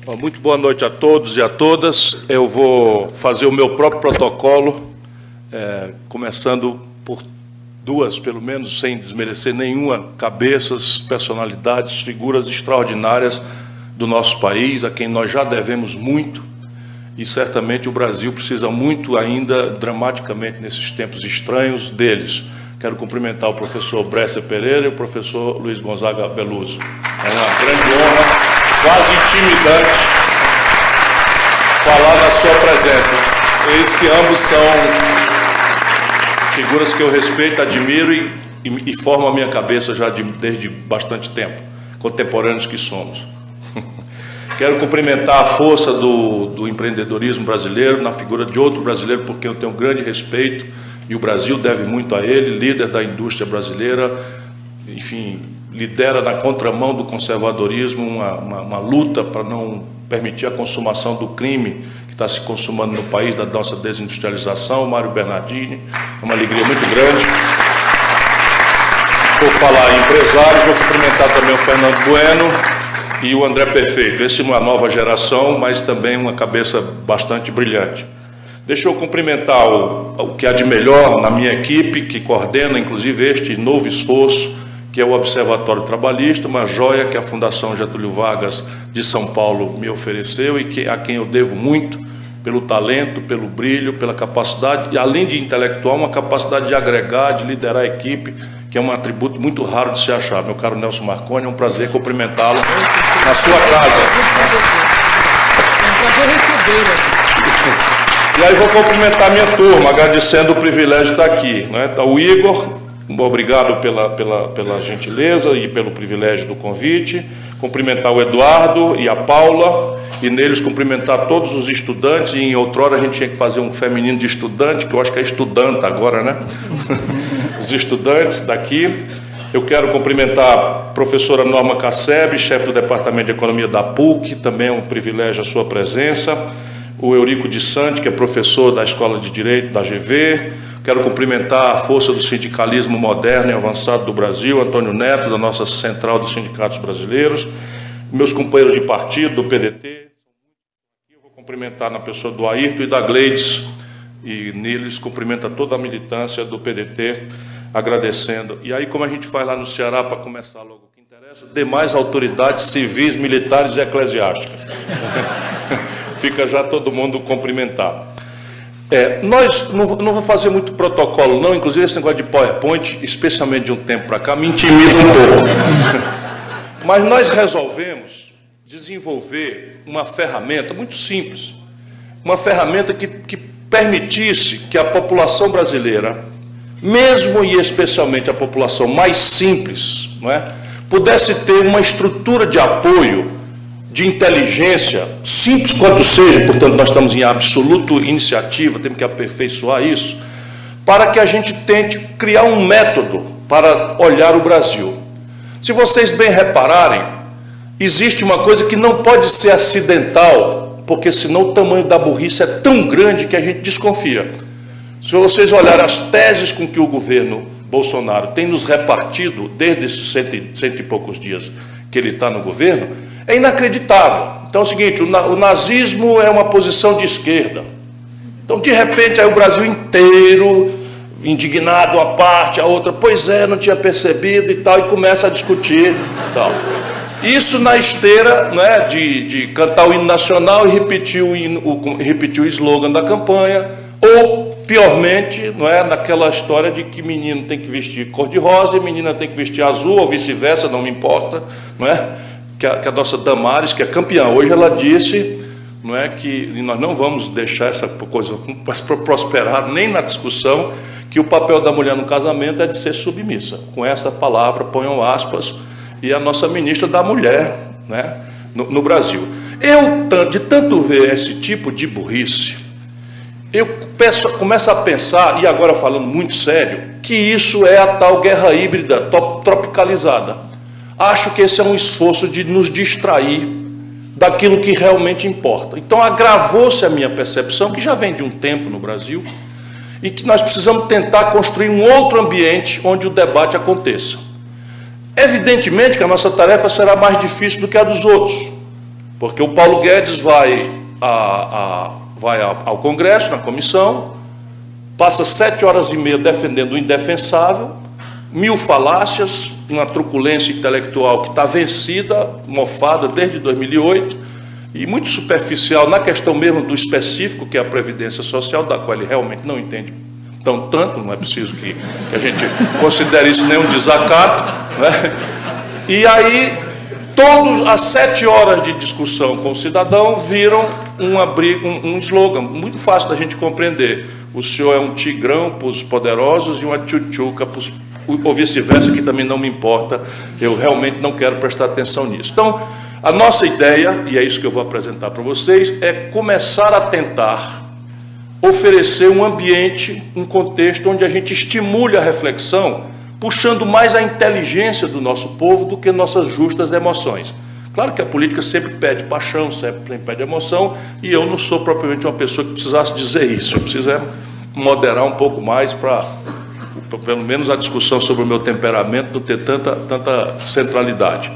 Muito boa noite a todos e a todas. Eu vou fazer o meu próprio protocolo, começando por duas, pelo menos, sem desmerecer nenhuma, cabeças, personalidades, figuras extraordinárias do nosso país, a quem nós já devemos muito, e certamente o Brasil precisa muito ainda, dramaticamente, nesses tempos estranhos deles. Quero cumprimentar o professor Bresser Pereira e o professor Luiz Gonzaga Beluso. É uma grande honra, quase intimidante, falar na sua presença. Eis que ambos são figuras que eu respeito, admiro e formam a minha cabeça já desde bastante tempo, contemporâneos que somos. Quero cumprimentar a força do empreendedorismo brasileiro, na figura de outro brasileiro, porque eu tenho um grande respeito, e o Brasil deve muito a ele, líder da indústria brasileira, enfim, lidera na contramão do conservadorismo uma luta para não permitir a consumação do crime que está se consumando no país, da nossa desindustrialização. Mário Bernardini, é uma alegria muito grande. Por falar em empresários, vou cumprimentar também o Fernando Bueno e o André Perfeito. Esse é uma nova geração, mas também uma cabeça bastante brilhante. Deixa eu cumprimentar o que há de melhor na minha equipe, que coordena, inclusive, este novo esforço, que é o Observatório Trabalhista, uma joia que a Fundação Getúlio Vargas de São Paulo me ofereceu e a quem eu devo muito, pelo talento, pelo brilho, pela capacidade, e além de intelectual, uma capacidade de agregar, de liderar a equipe, que é um atributo muito raro de se achar. Meu caro Nelson Marconi, é um prazer cumprimentá-lo na sua casa. É um prazer recebê-lo. E aí vou cumprimentar a minha turma, agradecendo o privilégio de estar aqui. Tá o Igor, obrigado pela gentileza e pelo privilégio do convite. Cumprimentar o Eduardo e a Paula, e neles cumprimentar todos os estudantes. E em outrora a gente tinha que fazer um feminino de estudante, que eu acho que é estudanta agora, né? Os estudantes daqui. Eu quero cumprimentar a professora Norma Casseb, chefe do Departamento de Economia da PUC, também é um privilégio a sua presença. O Eurico de Sante, que é professor da Escola de Direito da GV. Quero cumprimentar a força do sindicalismo moderno e avançado do Brasil, Antônio Neto, da nossa Central dos Sindicatos Brasileiros, meus companheiros de partido, do PDT. Eu vou cumprimentar na pessoa do Ayrton e da Gleides, e neles cumprimenta toda a militância do PDT, agradecendo. E aí, como a gente faz lá no Ceará, para começar logo o que interessa, demais autoridades civis, militares e eclesiásticas. Fica já todo mundo cumprimentado. Nós não vou fazer muito protocolo, não, inclusive esse negócio de PowerPoint, especialmente de um tempo para cá, me intimida um pouco. Mas nós resolvemos desenvolver uma ferramenta muito simples, uma ferramenta que permitisse que a população brasileira, mesmo e especialmente a população mais simples, não é, pudesse ter uma estrutura de apoio, de inteligência, simples quanto seja, portanto, nós estamos em absoluta iniciativa, temos que aperfeiçoar isso, para que a gente tente criar um método para olhar o Brasil. Se vocês bem repararem, existe uma coisa que não pode ser acidental, porque senão o tamanho da burrice é tão grande que a gente desconfia. Se vocês olharem as teses com que o governo Bolsonaro tem nos repartido, desde esses cento e poucos dias que ele está no governo, é inacreditável. Então é o seguinte, o nazismo é uma posição de esquerda. Então, de repente, aí o Brasil inteiro, indignado, uma parte, a outra, pois é, não tinha percebido e tal, e começa a discutir e tal. Isso na esteira, né, de cantar o hino nacional e repetir o slogan da campanha, ou, piormente, não é, naquela história de que menino tem que vestir cor-de-rosa e menina tem que vestir azul, ou vice-versa, não me importa, não é? Que a nossa Damares, que é campeã, hoje ela disse, não é, que nós não vamos deixar essa coisa prosperar nem na discussão, que o papel da mulher no casamento é de ser submissa. Com essa palavra, ponham aspas, e a nossa ministra da Mulher, né, no Brasil. Eu, de tanto ver esse tipo de burrice, eu começo a pensar, e agora falando muito sério, que isso é a tal guerra híbrida tropicalizada. Acho que esse é um esforço de nos distrair daquilo que realmente importa. Então, agravou-se a minha percepção, que já vem de um tempo no Brasil, e que nós precisamos tentar construir um outro ambiente onde o debate aconteça. Evidentemente que a nossa tarefa será mais difícil do que a dos outros, Porque o Paulo Guedes vai ao Congresso, na comissão, passa 7 horas e meia defendendo o indefensável, 1000 falácias, uma truculência intelectual que está vencida, mofada desde 2008, e muito superficial na questão mesmo do específico, que é a Previdência Social, da qual ele realmente não entende tanto, não é preciso que a gente considere isso nenhum desacato, né? E aí, todas as 7 horas de discussão com o cidadão viram um slogan muito fácil da gente compreender. O senhor é um tigrão para os poderosos e uma tchutchuca para os... ou vice-versa, que também não me importa, eu realmente não quero prestar atenção nisso. Então, a nossa ideia, e é isso que eu vou apresentar para vocês, é começar a tentar oferecer um ambiente, um contexto onde a gente estimule a reflexão, puxando mais a inteligência do nosso povo do que nossas justas emoções. Claro que a política sempre pede paixão, sempre pede emoção, e eu não sou propriamente uma pessoa que precisasse dizer isso, eu preciso moderar um pouco mais para, pelo menos a discussão sobre o meu temperamento não ter tanta centralidade.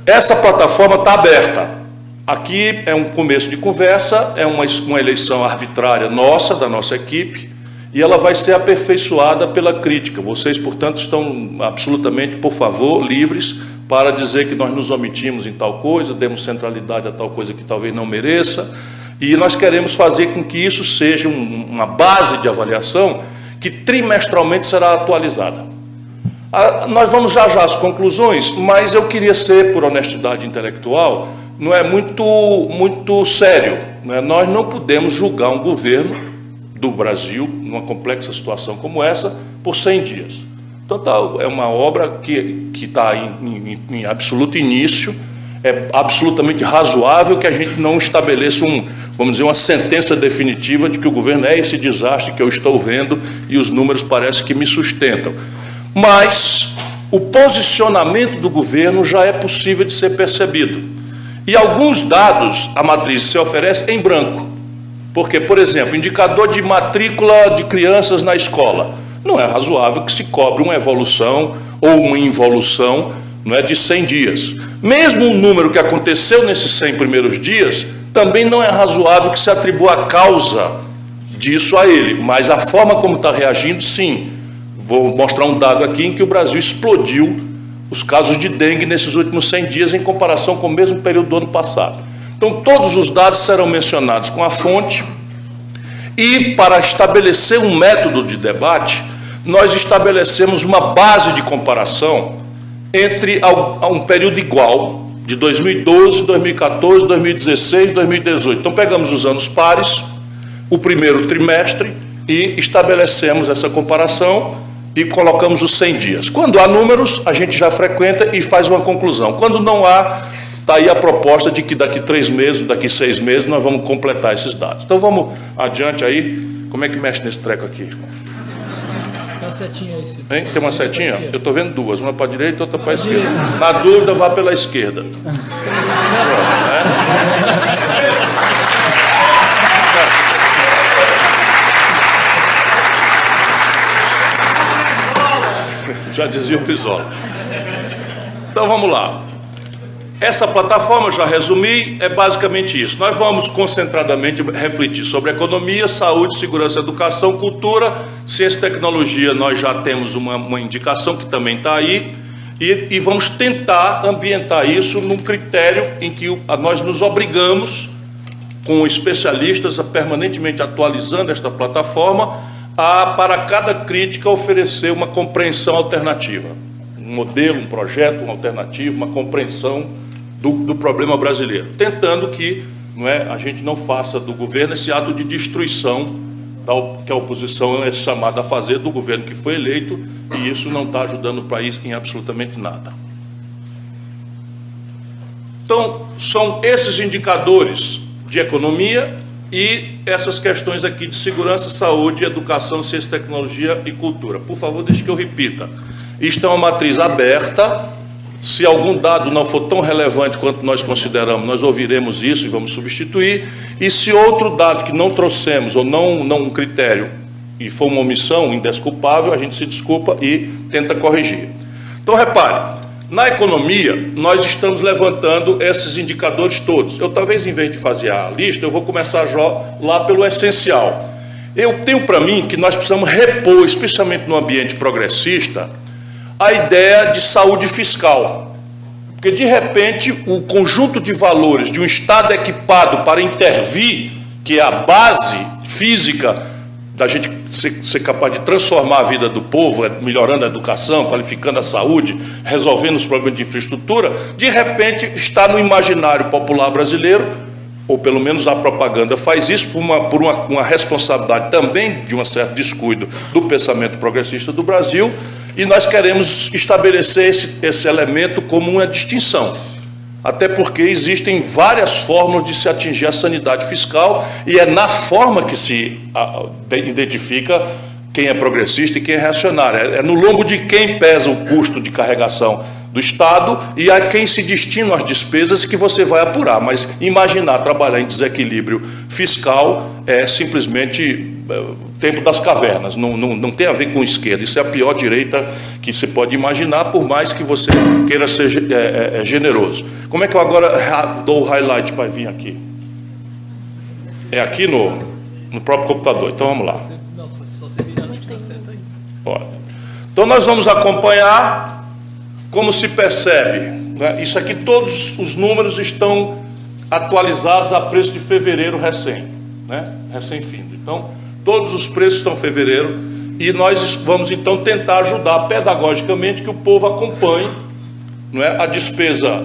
Essa plataforma está aberta. Aqui é um começo de conversa, é uma eleição arbitrária nossa, da nossa equipe, e ela vai ser aperfeiçoada pela crítica. Vocês, portanto, estão absolutamente, por favor, livres para dizer que nós nos omitimos em tal coisa, demos centralidade a tal coisa que talvez não mereça, e nós queremos fazer com que isso seja uma base de avaliação que trimestralmente será atualizada. Nós vamos já às conclusões, mas eu queria ser, por honestidade intelectual, não é muito sério, né? Nós não podemos julgar um governo do Brasil, numa complexa situação como essa, por 100 dias. Então, é uma obra que está em absoluto início, é absolutamente razoável que a gente não estabeleça vamos dizer, uma sentença definitiva de que o governo é esse desastre que eu estou vendo e os números parecem que me sustentam. Mas o posicionamento do governo já é possível de ser percebido. E alguns dados a matriz se oferece em branco. Porque, por exemplo, indicador de matrícula de crianças na escola. Não é razoável que se cobre uma evolução ou uma involução, não é, de 100 dias. Mesmo o número que aconteceu nesses 100 primeiros dias, também não é razoável que se atribua a causa disso a ele. Mas a forma como está reagindo, sim. Vou mostrar um dado aqui em que o Brasil explodiu os casos de dengue nesses últimos 100 dias em comparação com o mesmo período do ano passado. Então, todos os dados serão mencionados com a fonte e, para estabelecer um método de debate, nós estabelecemos uma base de comparação entre um período igual, de 2012, 2014, 2016, 2018. Então, pegamos os anos pares, o primeiro trimestre, e estabelecemos essa comparação e colocamos os 100 dias. Quando há números, a gente já frequenta e faz uma conclusão. Quando não há, está aí a proposta de que daqui 3 meses, daqui 6 meses, nós vamos completar esses dados. Então vamos adiante aí. Como é que mexe nesse treco aqui? Tem uma setinha aí, Ciro. Hein? Tem uma setinha? Eu estou vendo duas, uma para a direita e outra para a esquerda. Na dúvida, vá pela esquerda. Já dizia o Brizola. Então vamos lá. Essa plataforma, eu já resumi, é basicamente isso. Nós vamos concentradamente refletir sobre economia, saúde, segurança, educação, cultura, ciência e tecnologia. Nós já temos uma indicação que também está aí, e vamos tentar ambientar isso num critério em que nós nos obrigamos, com especialistas, permanentemente atualizando esta plataforma, para cada crítica oferecer uma compreensão alternativa, um modelo, um projeto, uma alternativa, uma compreensão do problema brasileiro, tentando que a gente não faça do governo esse ato de destruição que a oposição é chamada a fazer do governo que foi eleito, e isso não está ajudando o país em absolutamente nada. Então, são esses indicadores de economia e essas questões aqui de segurança, saúde, educação, ciência, tecnologia e cultura. Por favor, deixe que eu repita. Isto é uma matriz aberta. Se algum dado não for tão relevante quanto nós consideramos, nós ouviremos isso e vamos substituir. E se outro dado que não trouxemos, ou não um critério, e for uma omissão indesculpável, a gente se desculpa e tenta corrigir. Então, repare, Na economia, nós estamos levantando esses indicadores todos. Eu talvez, em vez de fazer a lista, eu vou começar lá pelo essencial. Eu tenho para mim que nós precisamos repor, especialmente no ambiente progressista, a ideia de saúde fiscal. Porque, de repente, o conjunto de valores de um Estado equipado para intervir, que é a base física da gente ser capaz de transformar a vida do povo, melhorando a educação, qualificando a saúde, resolvendo os problemas de infraestrutura, de repente está no imaginário popular brasileiro, ou pelo menos a propaganda faz isso, por uma responsabilidade também de um certo descuido do pensamento progressista do Brasil, e nós queremos estabelecer esse elemento como uma distinção. Até porque existem várias formas de se atingir a sanidade fiscal e é na forma que se identifica quem é progressista e quem é reacionário. É no lombo de quem pesa o custo de carregação do Estado e a quem se destinam as despesas que você vai apurar. Mas imaginar trabalhar em desequilíbrio fiscal é simplesmente tempo das cavernas, não tem a ver com esquerda. Isso é a pior direita que se pode imaginar, por mais que você queira ser generoso. Como é que eu agora dou o highlight para vir aqui? É aqui no próprio computador. Então vamos lá. Não, só você virar no que está certo aí. Olha. Então nós vamos acompanhar como se percebe, né? Isso aqui, todos os números estão atualizados a preço de fevereiro recém-findo. Então, todos os preços estão em fevereiro e nós vamos, então, tentar ajudar pedagogicamente que o povo acompanhe, não é, a despesa,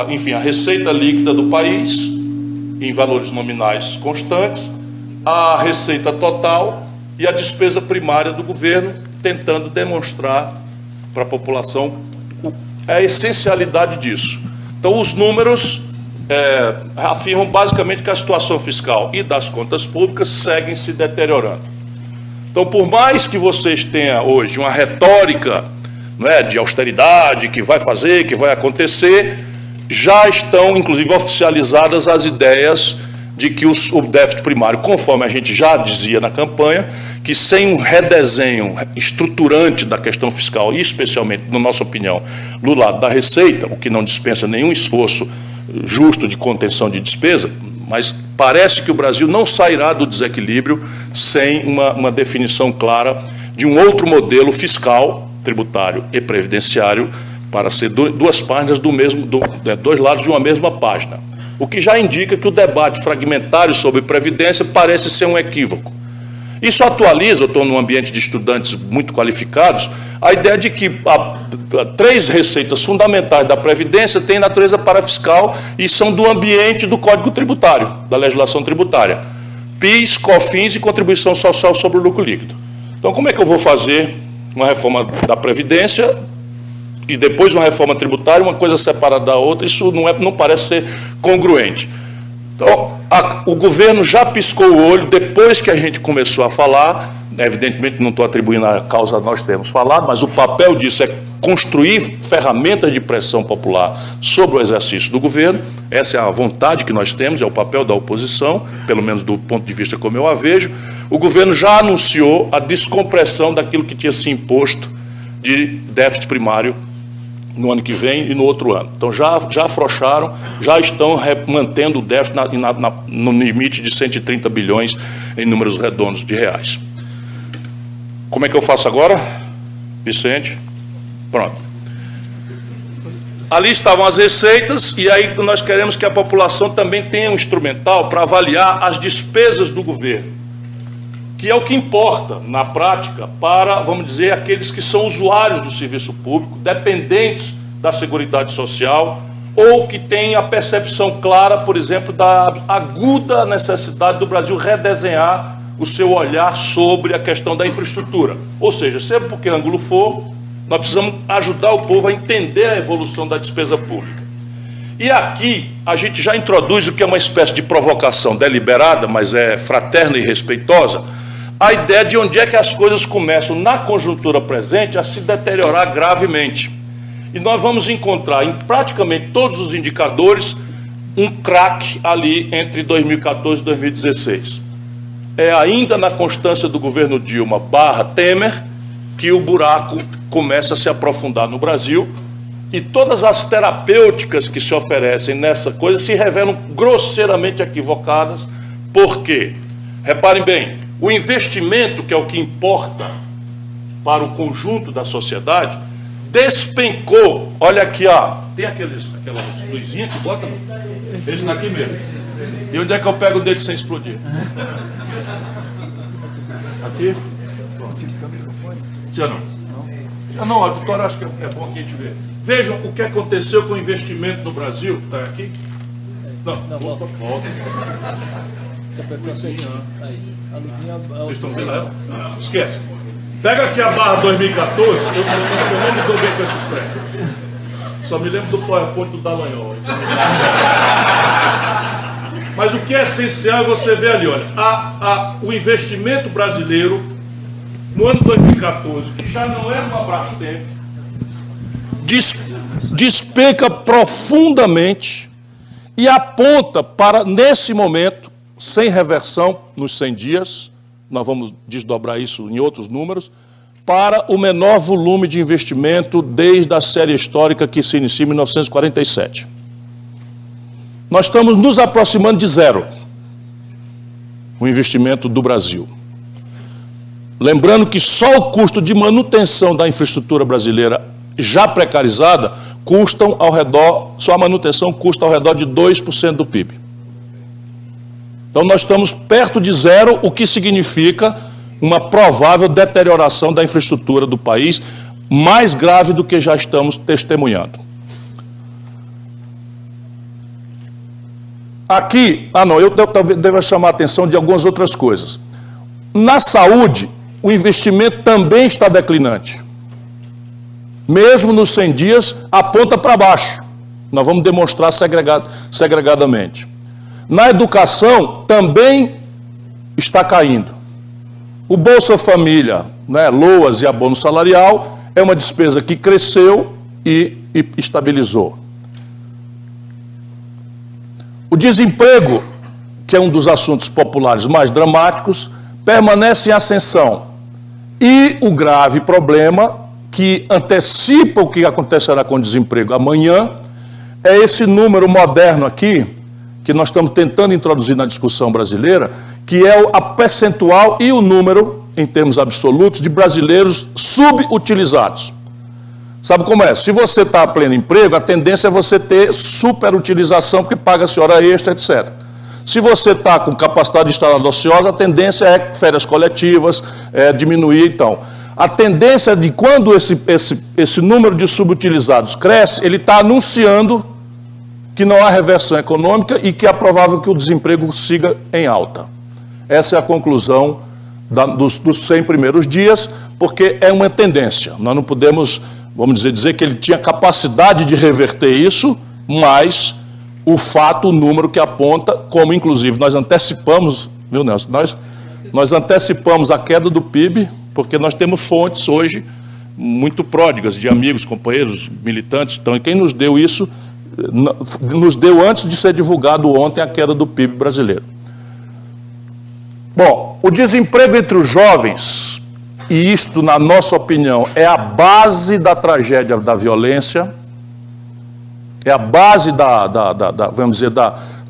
enfim, a receita líquida do país, em valores nominais constantes, a receita total e a despesa primária do governo, tentando demonstrar para a população a essencialidade disso. Então, os números afirmam basicamente que a situação fiscal e das contas públicas seguem se deteriorando. Então, por mais que vocês tenham hoje uma retórica, não é, de austeridade, que vai fazer, que vai acontecer, já estão, inclusive, oficializadas as ideias de que o déficit primário, conforme a gente já dizia na campanha, que sem um redesenho estruturante da questão fiscal, e especialmente, na nossa opinião, do lado da receita, o que não dispensa nenhum esforço justo de contenção de despesa, mas parece que o Brasil não sairá do desequilíbrio sem uma definição clara de um outro modelo fiscal, tributário e previdenciário, para ser duas páginas dois lados de uma mesma página. O que já indica que o debate fragmentário sobre previdência parece ser um equívoco. Isso atualiza, eu estou num ambiente de estudantes muito qualificados, a ideia de que três receitas fundamentais da Previdência têm natureza parafiscal e são do ambiente do Código Tributário, da legislação tributária. PIS, COFINS e contribuição social sobre o lucro líquido. Então, como é que eu vou fazer uma reforma da Previdência e depois uma reforma tributária, uma coisa separada da outra? Isso não parece ser congruente. Então, o governo já piscou o olho depois que a gente começou a falar, evidentemente não estou atribuindo a causa a nós termos falado, mas o papel disso é construir ferramentas de pressão popular sobre o exercício do governo. Essa é a vontade que nós temos, é o papel da oposição, pelo menos do ponto de vista como eu a vejo. O governo já anunciou a descompressão daquilo que tinha se imposto de déficit primário no ano que vem e no outro ano. Então, já afrouxaram, já estão mantendo o déficit no limite de 130 bilhões em números redondos de reais. Como é que eu faço agora, Vicente? Pronto. Ali estavam as receitas e aí nós queremos que a população também tenha um instrumental para avaliar as despesas do governo, que é o que importa, na prática, para, vamos dizer, aqueles que são usuários do serviço público, dependentes da Seguridade Social, ou que têm a percepção clara, por exemplo, da aguda necessidade do Brasil redesenhar o seu olhar sobre a questão da infraestrutura. Ou seja, sempre por que ângulo for, nós precisamos ajudar o povo a entender a evolução da despesa pública. E aqui a gente já introduz o que é uma espécie de provocação deliberada, mas é fraterna e respeitosa, a ideia de onde é que as coisas começam, na conjuntura presente, a se deteriorar gravemente. E nós vamos encontrar em praticamente todos os indicadores um craque ali entre 2014 e 2016. É ainda na constância do governo Dilma / Temer que o buraco começa a se aprofundar no Brasil, e todas as terapêuticas que se oferecem nessa coisa se revelam grosseiramente equivocadas. Por quê? Reparem bem, o investimento, que é o que importa para o conjunto da sociedade, despencou. Olha aqui, ó, tem aquelas luzinhas que botam, esse daqui mesmo. E onde é que eu pego o dele sem explodir? Aqui? Já não. Não, auditório, acho que é bom que a gente ver. Vejam o que aconteceu com o investimento no Brasil. Está aqui? Não, volta. Você apertou assim, ó. Aí, a luzinha... Vocês estão vendo ela? Esquece. Pega aqui a barra 2014, eu não me dou bem com esses prédios. Só me lembro do PowerPoint do Dallagnol. Mas o que é essencial é você ver ali, olha, o investimento brasileiro no ano 2014, que já não era uma Brastemp, despenca profundamente e aponta para, nesse momento, sem reversão, nos 100 dias, nós vamos desdobrar isso em outros números, para o menor volume de investimento desde a série histórica que se inicia em 1947. Nós estamos nos aproximando de zero, o investimento do Brasil. Lembrando que só o custo de manutenção da infraestrutura brasileira já precarizada só a manutenção custa ao redor de 2% do PIB. Então nós estamos perto de zero, o que significa uma provável deterioração da infraestrutura do país, mais grave do que já estamos testemunhando. Aqui, eu devo chamar a atenção de algumas outras coisas. Na saúde, o investimento também está declinante. Mesmo nos 100 dias, aponta para baixo. Nós vamos demonstrar segregadamente. Na educação, também está caindo. O Bolsa Família, LOAS e abono salarial, é uma despesa que cresceu e estabilizou. O desemprego, que é um dos assuntos populares mais dramáticos, permanece em ascensão. E o grave problema, que antecipa o que acontecerá com o desemprego amanhã, é esse número moderno aqui, que nós estamos tentando introduzir na discussão brasileira, que é a percentual e o número, em termos absolutos, de brasileiros subutilizados. Sabe como é? Se você está a pleno emprego, a tendência é você ter superutilização, porque paga-se hora extra, etc. Se você está com capacidade instalada ociosa, a tendência é férias coletivas, diminuir, então. A tendência de quando esse número de subutilizados cresce, ele está anunciando que não há reversão econômica e que é provável que o desemprego siga em alta. Essa é a conclusão dos 100 primeiros dias, porque é uma tendência. Nós não podemos, vamos dizer que ele tinha capacidade de reverter isso, mas o fato, o número que aponta, como inclusive nós antecipamos, viu, Nelson? Nós antecipamos a queda do PIB, porque nós temos fontes hoje muito pródigas de amigos, companheiros, militantes. Então, quem nos deu isso, nos deu antes de ser divulgado ontem a queda do PIB brasileiro. Bom, o desemprego entre os jovens, e isto, na nossa opinião, é a base da tragédia da violência, é a base vamos dizer,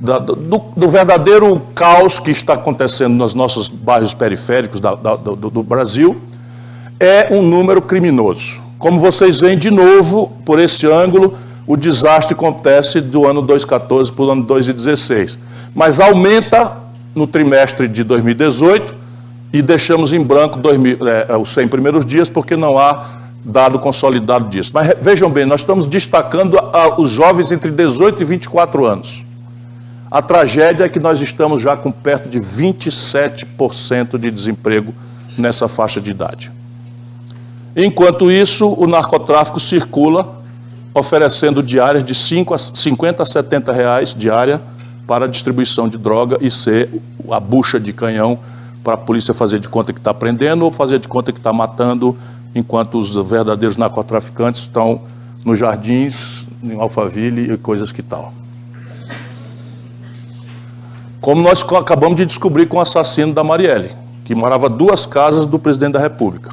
do verdadeiro caos que está acontecendo nos nossos bairros periféricos do Brasil, é um número criminoso. Como vocês veem, de novo, por esse ângulo, o desastre acontece do ano 2014 para o ano 2016. Mas aumenta no trimestre de 2018 e deixamos em branco os 100 primeiros dias, porque não há dado consolidado disso. Mas vejam bem, nós estamos destacando os jovens entre 18 e 24 anos. A tragédia é que nós estamos já com perto de 27% de desemprego nessa faixa de idade. Enquanto isso, o narcotráfico circula, oferecendo diárias de 50 a 70 reais diária para a distribuição de droga e ser a bucha de canhão para a polícia fazer de conta que está prendendo ou fazer de conta que está matando, enquanto os verdadeiros narcotraficantes estão nos jardins, em Alphaville e coisas que tal. Como nós acabamos de descobrir com o assassino da Marielle, que morava a 2 casas do presidente da República,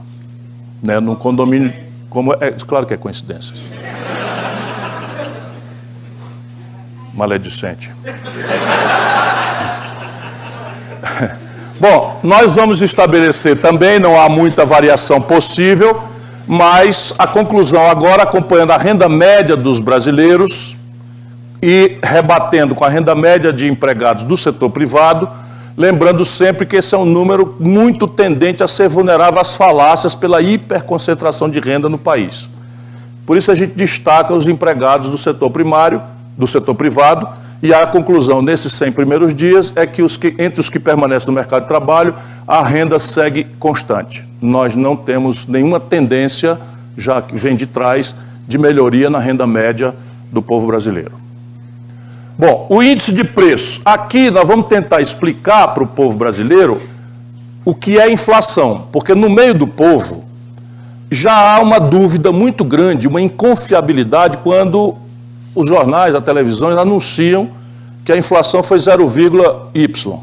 num condomínio, claro que é coincidência. maledicente. Bom, nós vamos estabelecer também, não há muita variação possível, mas a conclusão agora, acompanhando a renda média dos brasileiros e rebatendo com a renda média de empregados do setor privado, lembrando sempre que esse é um número muito tendente a ser vulnerável às falácias pela hiperconcentração de renda no país. Por isso a gente destaca os empregados do setor primário, do setor privado, e a conclusão nesses 100 primeiros dias é que, entre os que permanecem no mercado de trabalho, a renda segue constante. Nós não temos nenhuma tendência, já que vem de trás, de melhoria na renda média do povo brasileiro. Bom, o índice de preço. Aqui nós vamos tentar explicar para o povo brasileiro o que é inflação, porque no meio do povo já há uma dúvida muito grande, uma inconfiabilidade quando os jornais, a televisão anunciam que a inflação foi 0,y.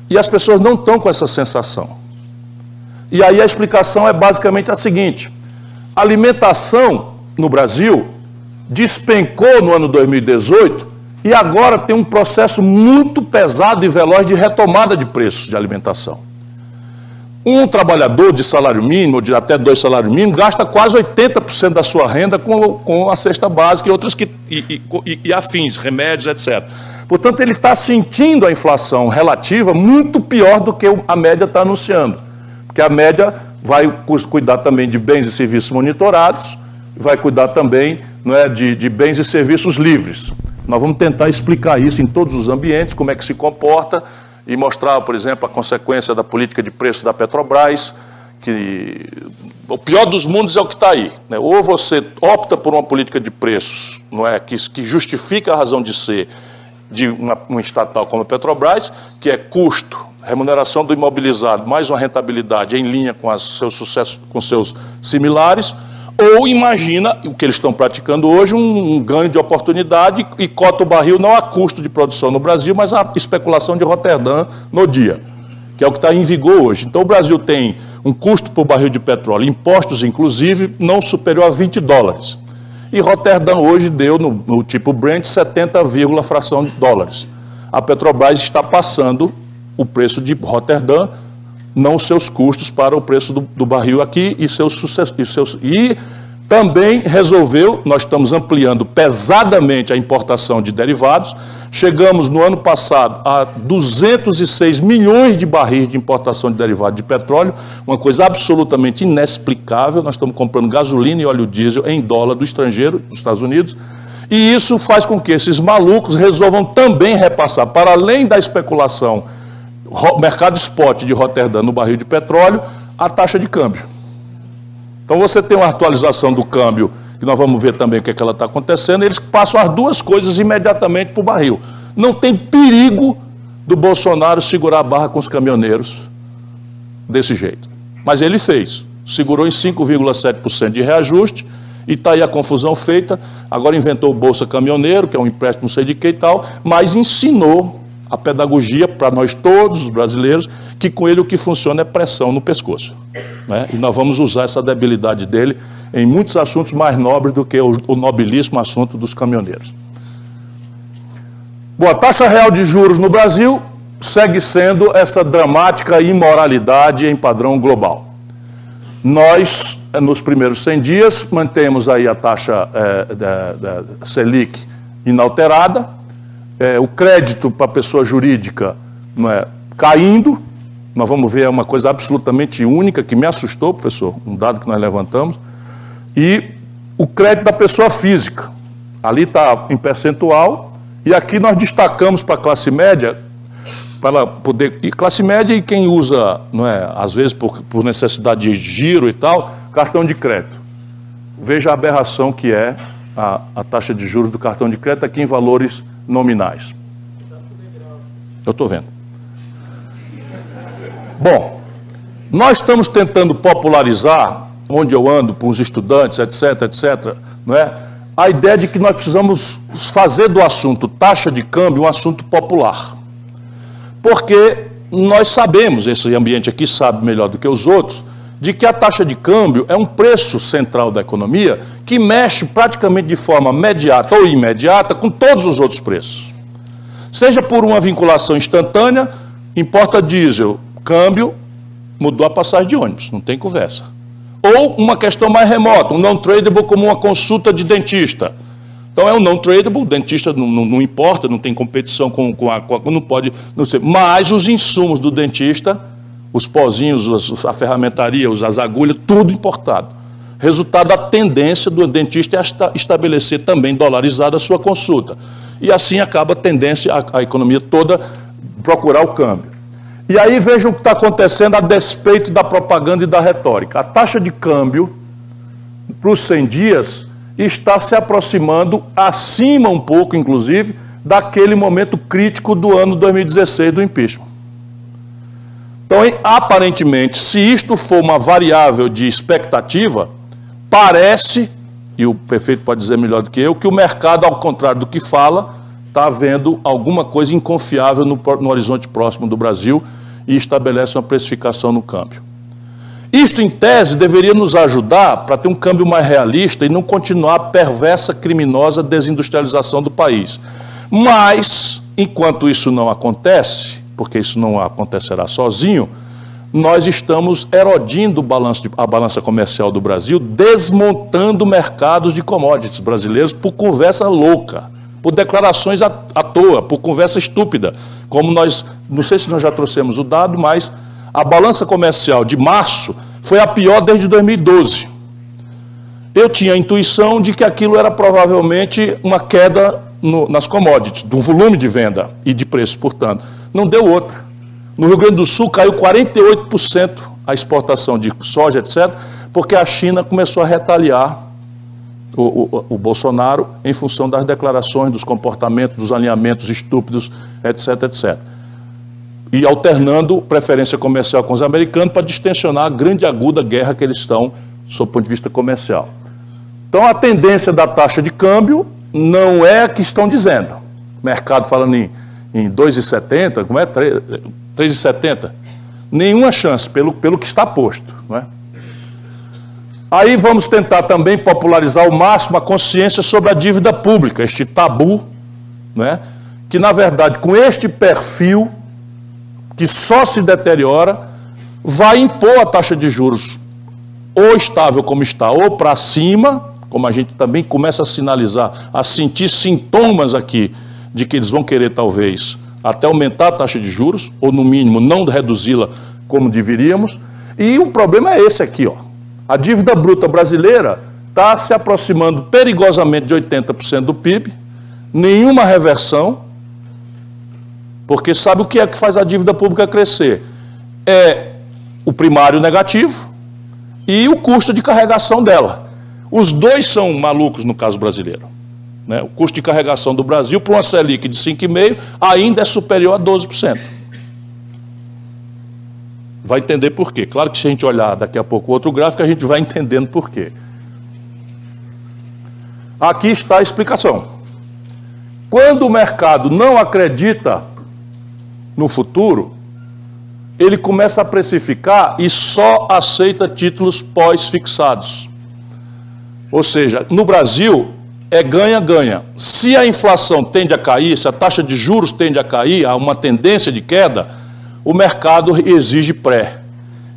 E as pessoas não estão com essa sensação. E aí a explicação é basicamente a seguinte: a alimentação no Brasil despencou no ano 2018 e agora tem um processo muito pesado e veloz de retomada de preços de alimentação. Um trabalhador de salário mínimo, de até 2 salários mínimos, gasta quase 80% da sua renda com a cesta básica e outras e afins, remédios, etc. Portanto, ele está sentindo a inflação relativa muito pior do que a média está anunciando. Porque a média vai cuidar também de bens e serviços monitorados, vai cuidar também, não é, de bens e serviços livres. Nós vamos tentar explicar isso em todos os ambientes, como é que se comporta, e mostrar, por exemplo, a consequência da política de preço da Petrobras, que o pior dos mundos é o que está aí, né? Ou você opta por uma política de preços, não é, que justifica a razão de ser de uma estatal como a Petrobras, que é custo, remuneração do imobilizado, mais uma rentabilidade em linha com seu sucesso, com seus similares, ou imagina o que eles estão praticando hoje, um ganho de oportunidade e cota o barril não a custo de produção no Brasil, mas a especulação de Roterdã no dia, que é o que está em vigor hoje. Então o Brasil tem um custo por barril de petróleo, impostos inclusive, não superior a 20 dólares. E Roterdã hoje deu, no tipo Brent, 70, fração de dólares. A Petrobras está passando o preço de Roterdã, não os seus custos, para o preço do barril aqui e também resolveu, nós estamos ampliando pesadamente a importação de derivados, chegamos no ano passado a 206 milhões de barris de importação de derivado de petróleo, uma coisa absolutamente inexplicável. Nós estamos comprando gasolina e óleo diesel em dólar do estrangeiro, dos Estados Unidos, e isso faz com que esses malucos resolvam também repassar, para além da especulação, mercado spot de Roterdã no barril de petróleo, a taxa de câmbio. Então você tem uma atualização do câmbio, que nós vamos ver também o que é que ela está acontecendo, e eles passam as duas coisas imediatamente para o barril. Não tem perigo do Bolsonaro segurar a barra com os caminhoneiros desse jeito. Mas ele fez, segurou em 5,7% de reajuste, e está aí a confusão feita. Agora inventou o Bolsa Caminhoneiro, que é um empréstimo não sei de que e tal, mas ensinou a pedagogia para nós todos, os brasileiros, que com ele o que funciona é pressão no pescoço, né? E nós vamos usar essa debilidade dele em muitos assuntos mais nobres do que o nobilíssimo assunto dos caminhoneiros. Bom, a taxa real de juros no Brasil segue sendo essa dramática imoralidade em padrão global. Nós, nos primeiros 100 dias, mantemos aí a taxa da Selic inalterada, o crédito para a pessoa jurídica, não é, caindo. Nós vamos ver uma coisa absolutamente única, que me assustou, professor, um dado que nós levantamos, e o crédito da pessoa física. Ali está em percentual, e aqui nós destacamos para a classe média, para poder, e classe média e quem usa, não é, às vezes por necessidade de giro e tal, cartão de crédito. Veja a aberração que é a taxa de juros do cartão de crédito aqui em valores nominais. Eu estou vendo. Bom, nós estamos tentando popularizar, onde eu ando, com os estudantes, etc., não é? A ideia de que nós precisamos fazer do assunto taxa de câmbio um assunto popular. Porque nós sabemos, esse ambiente aqui sabe melhor do que os outros, de que a taxa de câmbio é um preço central da economia que mexe praticamente de forma imediata ou imediata com todos os outros preços. Seja por uma vinculação instantânea, importa diesel, câmbio, mudou a passagem de ônibus, não tem conversa. Ou uma questão mais remota, um non-tradable como uma consulta de dentista. Então é um non-tradable, o dentista não importa, não tem competição não pode, não sei. Mas os insumos do dentista, os pozinhos, a ferramentaria, as agulhas, tudo importado. Resultado da tendência do dentista é estabelecer também dolarizada a sua consulta. E assim acaba a tendência, a economia toda, procurar o câmbio. E aí vejam o que está acontecendo a despeito da propaganda e da retórica. A taxa de câmbio, para os 100 dias, está se aproximando, acima um pouco, inclusive, daquele momento crítico do ano 2016 do impeachment. Então, aparentemente, se isto for uma variável de expectativa, parece, e o prefeito pode dizer melhor do que eu, que o mercado, ao contrário do que fala, está vendo alguma coisa inconfiável no horizonte próximo do Brasil e estabelece uma precificação no câmbio. Isto, em tese, deveria nos ajudar para ter um câmbio mais realista e não continuar a perversa, criminosa desindustrialização do país. Mas, enquanto isso não acontece, porque isso não acontecerá sozinho, nós estamos erodindo a balança comercial do Brasil, desmontando mercados de commodities brasileiros por conversa louca, por declarações à toa, por conversa estúpida. Como nós, não sei se nós já trouxemos o dado, mas a balança comercial de março foi a pior desde 2012. Eu tinha a intuição de que aquilo era provavelmente uma queda nas commodities, do volume de venda e de preço, portanto. Não deu outra. No Rio Grande do Sul caiu 48% a exportação de soja, etc., porque a China começou a retaliar o Bolsonaro em função das declarações, dos comportamentos, dos alinhamentos estúpidos, etc., etc. E alternando preferência comercial com os americanos para distensionar a grande e aguda guerra que eles estão, sob o ponto de vista comercial. Então, a tendência da taxa de câmbio não é a que estão dizendo. O mercado falando em 2,70, como é? 3,70. Nenhuma chance, pelo que está posto. Não é? Aí vamos tentar também popularizar ao máximo a consciência sobre a dívida pública, este tabu, não é? Que, na verdade, com este perfil, que só se deteriora, vai impor a taxa de juros ou estável como está, ou para cima, como a gente também começa a sinalizar, a sentir sintomas aqui de que eles vão querer, talvez, até aumentar a taxa de juros, ou no mínimo não reduzi-la como deveríamos. E o problema é esse aqui, ó. A dívida bruta brasileira está se aproximando perigosamente de 80% do PIB, nenhuma reversão, porque sabe o que é que faz a dívida pública crescer? É o primário negativo e o custo de carregação dela. Os dois são malucos no caso brasileiro. Né? O custo de carregação do Brasil para uma Selic de 5,5% ainda é superior a 12%. Vai entender por quê. Claro que se a gente olhar daqui a pouco outro gráfico, a gente vai entendendo por quê. Aqui está a explicação. Quando o mercado não acredita no futuro, ele começa a precificar e só aceita títulos pós-fixados. Ou seja, no Brasil é ganha-ganha. Se a inflação tende a cair, se a taxa de juros tende a cair, há uma tendência de queda, o mercado exige pré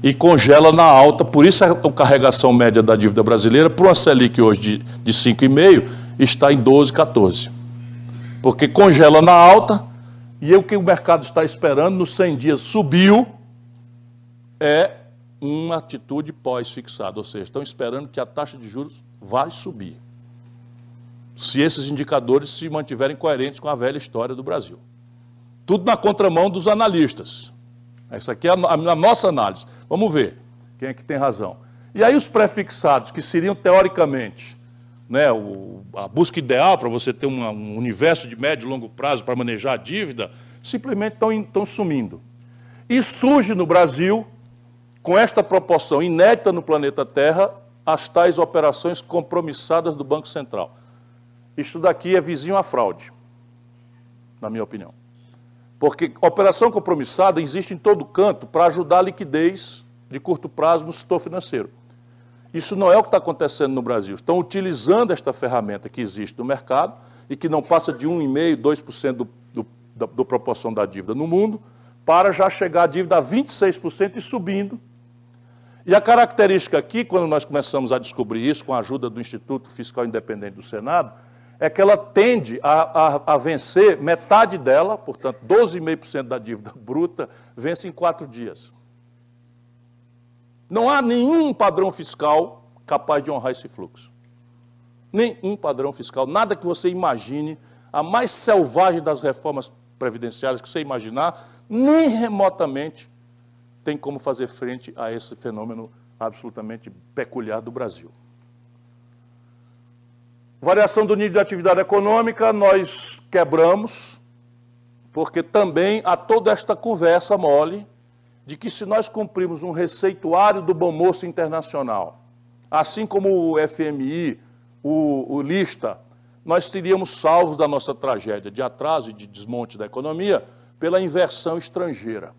e congela na alta. Por isso a carregação média da dívida brasileira, para uma Selic hoje de 5,5%, está em 12, 14%. Porque congela na alta e o que o mercado está esperando, nos 100 dias subiu, é uma atitude pós-fixada. Ou seja, estão esperando que a taxa de juros vai subir, se esses indicadores se mantiverem coerentes com a velha história do Brasil. Tudo na contramão dos analistas. Essa aqui é a nossa análise. Vamos ver quem é que tem razão. E aí os pré-fixados, que seriam teoricamente, né, a busca ideal para você ter um universo de médio e longo prazo para manejar a dívida, simplesmente estão sumindo. E surge no Brasil, com esta proporção inédita no planeta Terra, as tais operações compromissadas do Banco Central. Isto daqui é vizinho à fraude, na minha opinião. Porque operação compromissada existe em todo canto para ajudar a liquidez de curto prazo no setor financeiro. Isso não é o que está acontecendo no Brasil. Estão utilizando esta ferramenta que existe no mercado e que não passa de 1,5%, 2% da proporção da dívida no mundo, para já chegar a dívida a 26% e subindo. E a característica aqui, quando nós começamos a descobrir isso, com a ajuda do Instituto Fiscal Independente do Senado, é que ela tende a vencer metade dela, portanto, 12,5% da dívida bruta, vence em 4 dias. Não há nenhum padrão fiscal capaz de honrar esse fluxo. Nenhum padrão fiscal, nada que você imagine, a mais selvagem das reformas previdenciárias que você imaginar, nem remotamente tem como fazer frente a esse fenômeno absolutamente peculiar do Brasil. Variação do nível de atividade econômica, nós quebramos, porque também há toda esta conversa mole de que se nós cumprirmos um receituário do Bom Moço Internacional, assim como o FMI, o Lista, nós teríamos salvos da nossa tragédia de atraso e de desmonte da economia pela inversão estrangeira.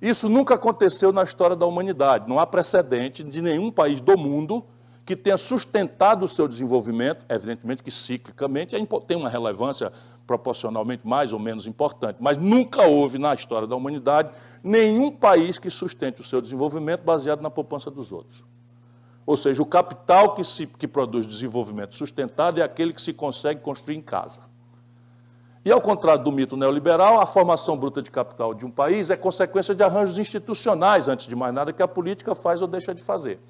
Isso nunca aconteceu na história da humanidade. Não há precedente de nenhum país do mundo que tenha sustentado o seu desenvolvimento, evidentemente que ciclicamente tem uma relevância proporcionalmente mais ou menos importante, mas nunca houve na história da humanidade nenhum país que sustente o seu desenvolvimento baseado na poupança dos outros. Ou seja, o capital que produz desenvolvimento sustentado é aquele que se consegue construir em casa. E, ao contrário do mito neoliberal, a formação bruta de capital de um país é consequência de arranjos institucionais, antes de mais nada, que a política faz ou deixa de fazer.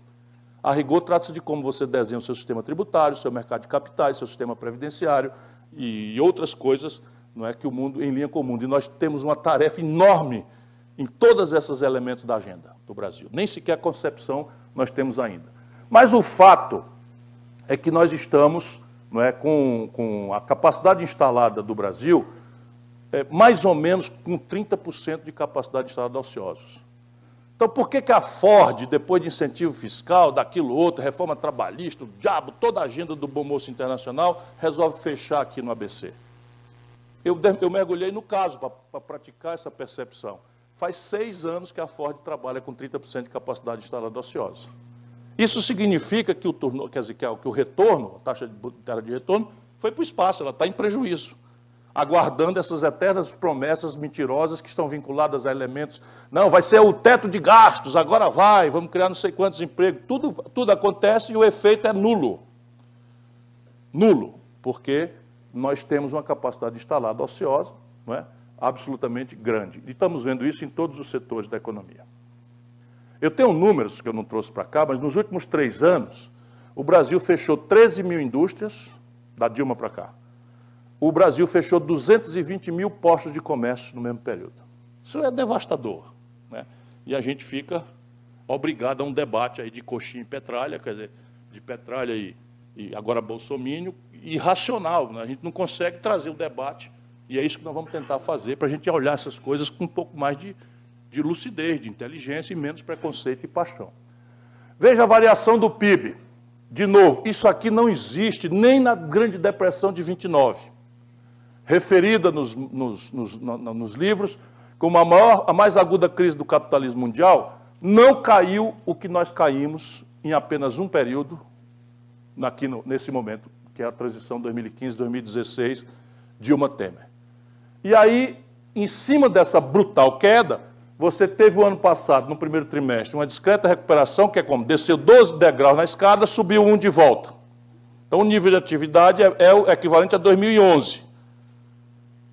A rigor, trata-se de como você desenha o seu sistema tributário, seu mercado de capitais, seu sistema previdenciário e outras coisas, não é, que o mundo, em linha com o mundo. E nós temos uma tarefa enorme em todos esses elementos da agenda do Brasil. Nem sequer concepção nós temos ainda. Mas o fato é que nós estamos, não é, com a capacidade instalada do Brasil, mais ou menos com 30% de capacidade instalada ociosos. Então, por que a Ford, depois de incentivo fiscal, daquilo outro, reforma trabalhista, o diabo, toda a agenda do Bom Moço Internacional, resolve fechar aqui no ABC? Eu mergulhei no caso para praticar essa percepção. Faz 6 anos que a Ford trabalha com 30% de capacidade instalada ociosa. Isso significa que o retorno, a taxa de retorno, foi para o espaço, ela está em prejuízo, aguardando essas eternas promessas mentirosas que estão vinculadas a elementos. Não, vai ser o teto de gastos, agora vamos criar não sei quantos empregos. Tudo acontece e o efeito é nulo. Nulo, porque nós temos uma capacidade instalada ociosa, não é, absolutamente grande. E estamos vendo isso em todos os setores da economia. Eu tenho números que eu não trouxe para cá, mas nos últimos 3 anos, o Brasil fechou 13 mil indústrias, da Dilma para cá. O Brasil fechou 220 mil postos de comércio no mesmo período. Isso é devastador, né? E a gente fica obrigado a um debate aí de coxinha e petralha, quer dizer, de petralha e agora bolsomínio, irracional, né? A gente não consegue trazer o debate, e é isso que nós vamos tentar fazer, para a gente olhar essas coisas com um pouco mais de lucidez, de inteligência e menos preconceito e paixão. Veja a variação do PIB. De novo, isso aqui não existe nem na Grande Depressão de 29, referida nos livros como a mais aguda crise do capitalismo mundial. Não caiu o que nós caímos em apenas um período, nesse momento, que é a transição 2015-2016, Dilma-Temer. E aí, em cima dessa brutal queda, você teve o ano passado, no primeiro trimestre, uma discreta recuperação, que é como? Desceu 12 degraus na escada, subiu 1 de volta. Então, o nível de atividade é o equivalente a 2011.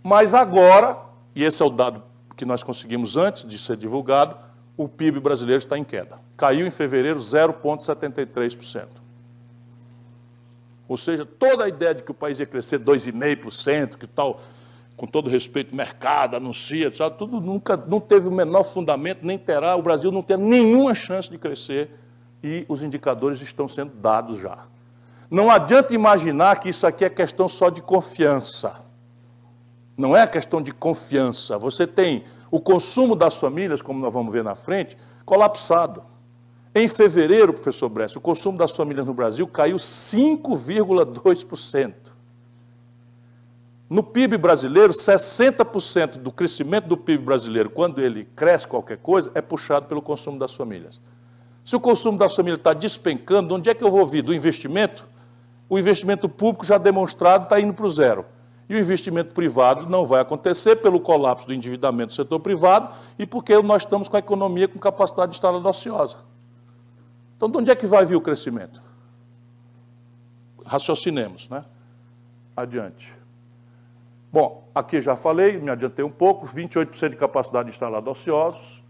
Mas agora, e esse é o dado que nós conseguimos antes de ser divulgado, o PIB brasileiro está em queda. Caiu em fevereiro 0,73%. Ou seja, toda a ideia de que o país ia crescer 2,5%, que tal, com todo respeito, mercado, anuncia, tudo não teve o menor fundamento, nem terá. O Brasil não tem nenhuma chance de crescer e os indicadores estão sendo dados já. Não adianta imaginar que isso aqui é questão só de confiança. Não é questão de confiança. Você tem o consumo das famílias, como nós vamos ver na frente, colapsado. Em fevereiro, professor Bresser, o consumo das famílias no Brasil caiu 5,2%. No PIB brasileiro, 60% do crescimento do PIB brasileiro, quando ele cresce qualquer coisa, é puxado pelo consumo das famílias. Se o consumo das famílias está despencando, de onde é que eu vou vir? Do investimento? O investimento público já demonstrado está indo para o zero. E o investimento privado não vai acontecer pelo colapso do endividamento do setor privado e porque nós estamos com a economia com capacidade instalada ociosa. Então, de onde é que vai vir o crescimento? Raciocinemos, né? Adiante. Bom, aqui já falei, me adiantei um pouco, 28% de capacidade instalada ociosos.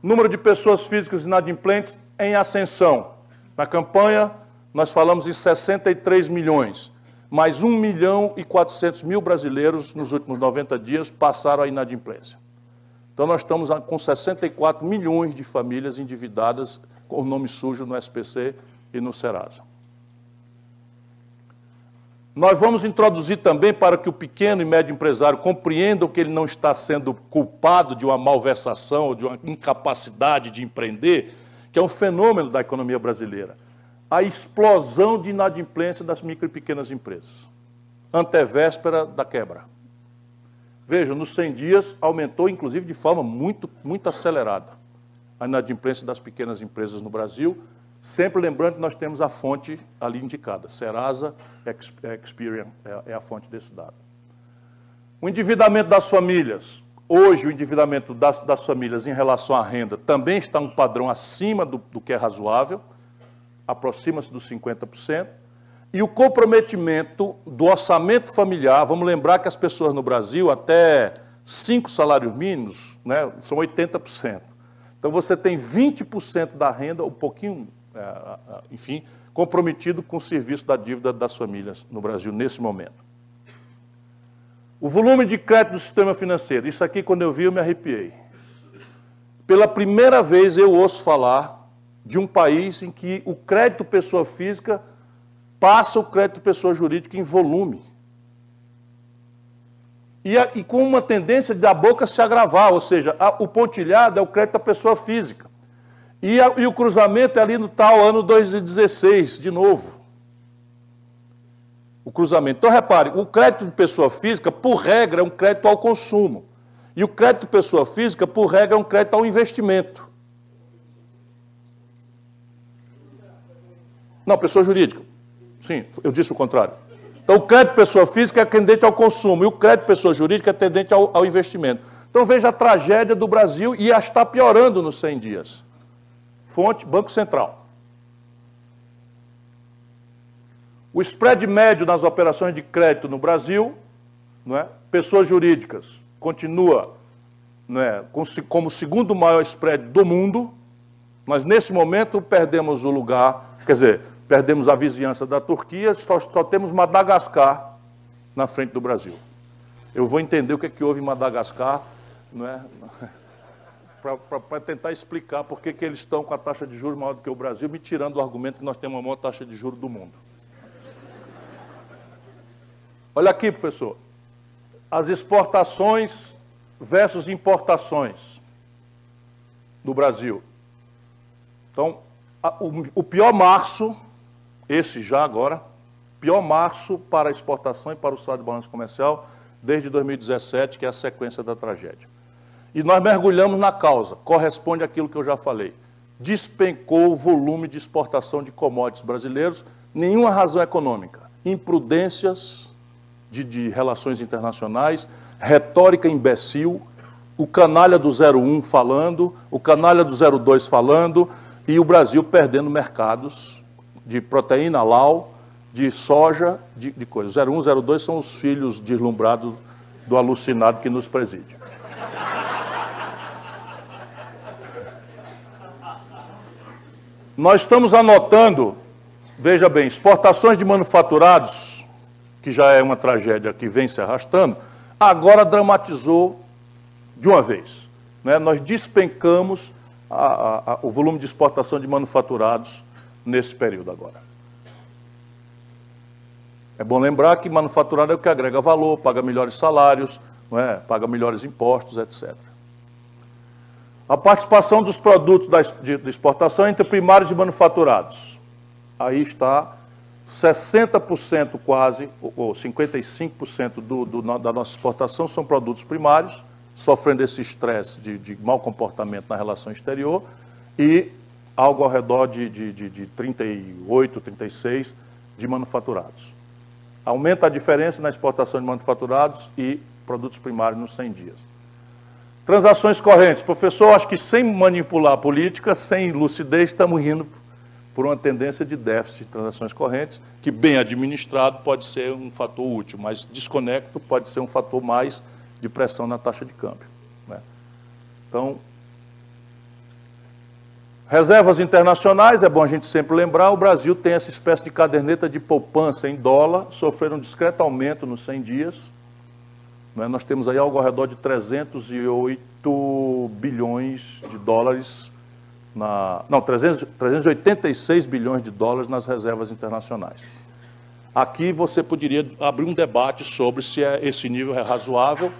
Número de pessoas físicas inadimplentes em ascensão. Na campanha, nós falamos em 63 milhões. Mais 1.400.000 brasileiros, nos últimos 90 dias, passaram a inadimplência. Então, nós estamos com 64 milhões de famílias endividadas com o nome sujo no SPC e no Serasa. Nós vamos introduzir também, para que o pequeno e médio empresário compreendam que ele não está sendo culpado de uma malversação ou de uma incapacidade de empreender, que é um fenômeno da economia brasileira, a explosão de inadimplência das micro e pequenas empresas, antevéspera da quebra. Vejam, nos 100 dias aumentou, inclusive, de forma muito acelerada a inadimplência das pequenas empresas no Brasil, sempre lembrando que nós temos a fonte ali indicada, Serasa, Experian é a fonte desse dado. O endividamento das famílias. Hoje, o endividamento das famílias em relação à renda também está um padrão acima do que é razoável, aproxima-se dos 50%. E o comprometimento do orçamento familiar, vamos lembrar que as pessoas no Brasil, até 5 salários mínimos, né, são 80%. Então, você tem 20% da renda, um pouquinho, enfim, comprometido com o serviço da dívida das famílias no Brasil, nesse momento. O volume de crédito do sistema financeiro. Isso aqui, quando eu vi, eu me arrepiei. Pela primeira vez, eu ouço falar de um país em que o crédito pessoa física passa o crédito pessoa jurídica em volume. E com uma tendência da boca se agravar, ou seja, o pontilhado é o crédito da pessoa física. E o cruzamento é ali no tal ano 2016, de novo. O cruzamento. Então, repare, o crédito de pessoa física, por regra, é um crédito ao consumo. E o crédito de pessoa física, por regra, é um crédito ao investimento. Não, pessoa jurídica. Sim, eu disse o contrário. Então, o crédito de pessoa física é tendente ao consumo e o crédito de pessoa jurídica é tendente ao investimento. Então, veja a tragédia do Brasil e está piorando nos 100 dias. Fonte, Banco Central. O spread médio nas operações de crédito no Brasil, não é? Pessoas jurídicas, continua, não é? Como o segundo maior spread do mundo. Nós, nesse momento, perdemos o lugar, quer dizer, perdemos a vizinhança da Turquia, só temos Madagascar na frente do Brasil. Eu vou entender o que é que houve em Madagascar, não é? Para tentar explicar por que eles estão com a taxa de juros maior do que o Brasil, me tirando o argumento que nós temos a maior taxa de juros do mundo. Olha aqui, professor. As exportações versus importações do Brasil. Então, o pior março, esse já agora, pior março para a exportação e para o saldo de balanço comercial desde 2017, que é a sequência da tragédia. E nós mergulhamos na causa, corresponde àquilo que eu já falei. Despencou o volume de exportação de commodities brasileiros, nenhuma razão econômica. Imprudências de relações internacionais, retórica imbecil, o canalha do 01 falando, o canalha do 02 falando, e o Brasil perdendo mercados de proteína halal, de soja, de coisas. 01 e 02 são os filhos deslumbrados do alucinado que nos preside. Nós estamos anotando, veja bem, exportações de manufaturados, que já é uma tragédia que vem se arrastando, agora dramatizou de uma vez. Né? Nós despencamos o volume de exportação de manufaturados nesse período agora. É bom lembrar que manufaturado é o que agrega valor, paga melhores salários, não é? Paga melhores impostos, etc. A participação dos produtos de exportação entre primários e manufaturados. Aí está 60% quase, ou 55% da nossa exportação são produtos primários, sofrendo esse estresse de mau comportamento na relação exterior, e algo ao redor de 38, 36 de manufaturados. Aumenta a diferença na exportação de manufaturados e produtos primários nos 100 dias. Transações correntes. Professor, acho que sem manipular a política, sem lucidez, estamos indo por uma tendência de déficit de transações correntes, que bem administrado pode ser um fator útil, mas desconecto pode ser um fator mais de pressão na taxa de câmbio, né? Então, reservas internacionais, é bom a gente sempre lembrar, o Brasil tem essa espécie de caderneta de poupança em dólar, sofreram um discreto aumento nos 100 dias, né? Nós temos aí algo ao redor de 308 bilhões de dólares, 386 bilhões de dólares nas reservas internacionais. Aqui você poderia abrir um debate sobre se esse nível é razoável,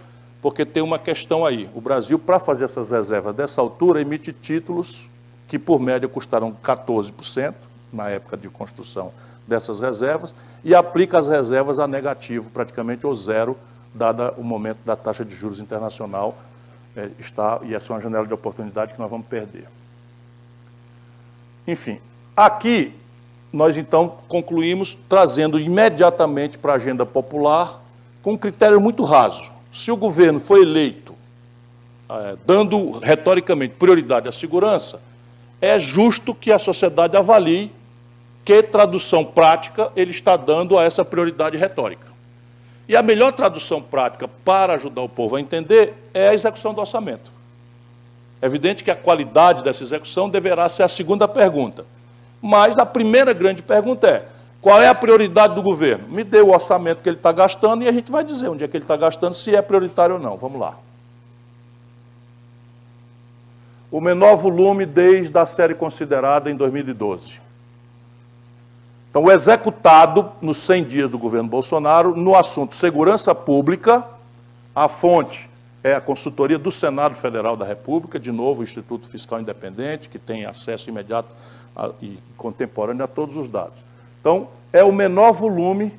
porque tem uma questão aí. O Brasil, para fazer essas reservas dessa altura, emite títulos que, por média, custaram 14% na época de construção dessas reservas, e aplica as reservas a negativo, praticamente, ou zero, dada o momento da taxa de juros internacional, e essa é uma janela de oportunidade que nós vamos perder. Enfim, aqui nós então concluímos trazendo imediatamente para a agenda popular com um critério muito raso. Se o governo foi eleito dando retoricamente prioridade à segurança, é justo que a sociedade avalie que tradução prática ele está dando a essa prioridade retórica. E a melhor tradução prática para ajudar o povo a entender é a execução do orçamento. É evidente que a qualidade dessa execução deverá ser a segunda pergunta. Mas a primeira grande pergunta é: qual é a prioridade do governo? Me dê o orçamento que ele está gastando e a gente vai dizer onde é que ele está gastando, se é prioritário ou não. Vamos lá. O menor volume desde a série considerada em 2012. Então, o executado nos 100 dias do governo Bolsonaro, no assunto segurança pública, a fonte é a consultoria do Senado Federal da República, de novo, o Instituto Fiscal Independente, que tem acesso imediato e contemporâneo a todos os dados. Então, é o menor volume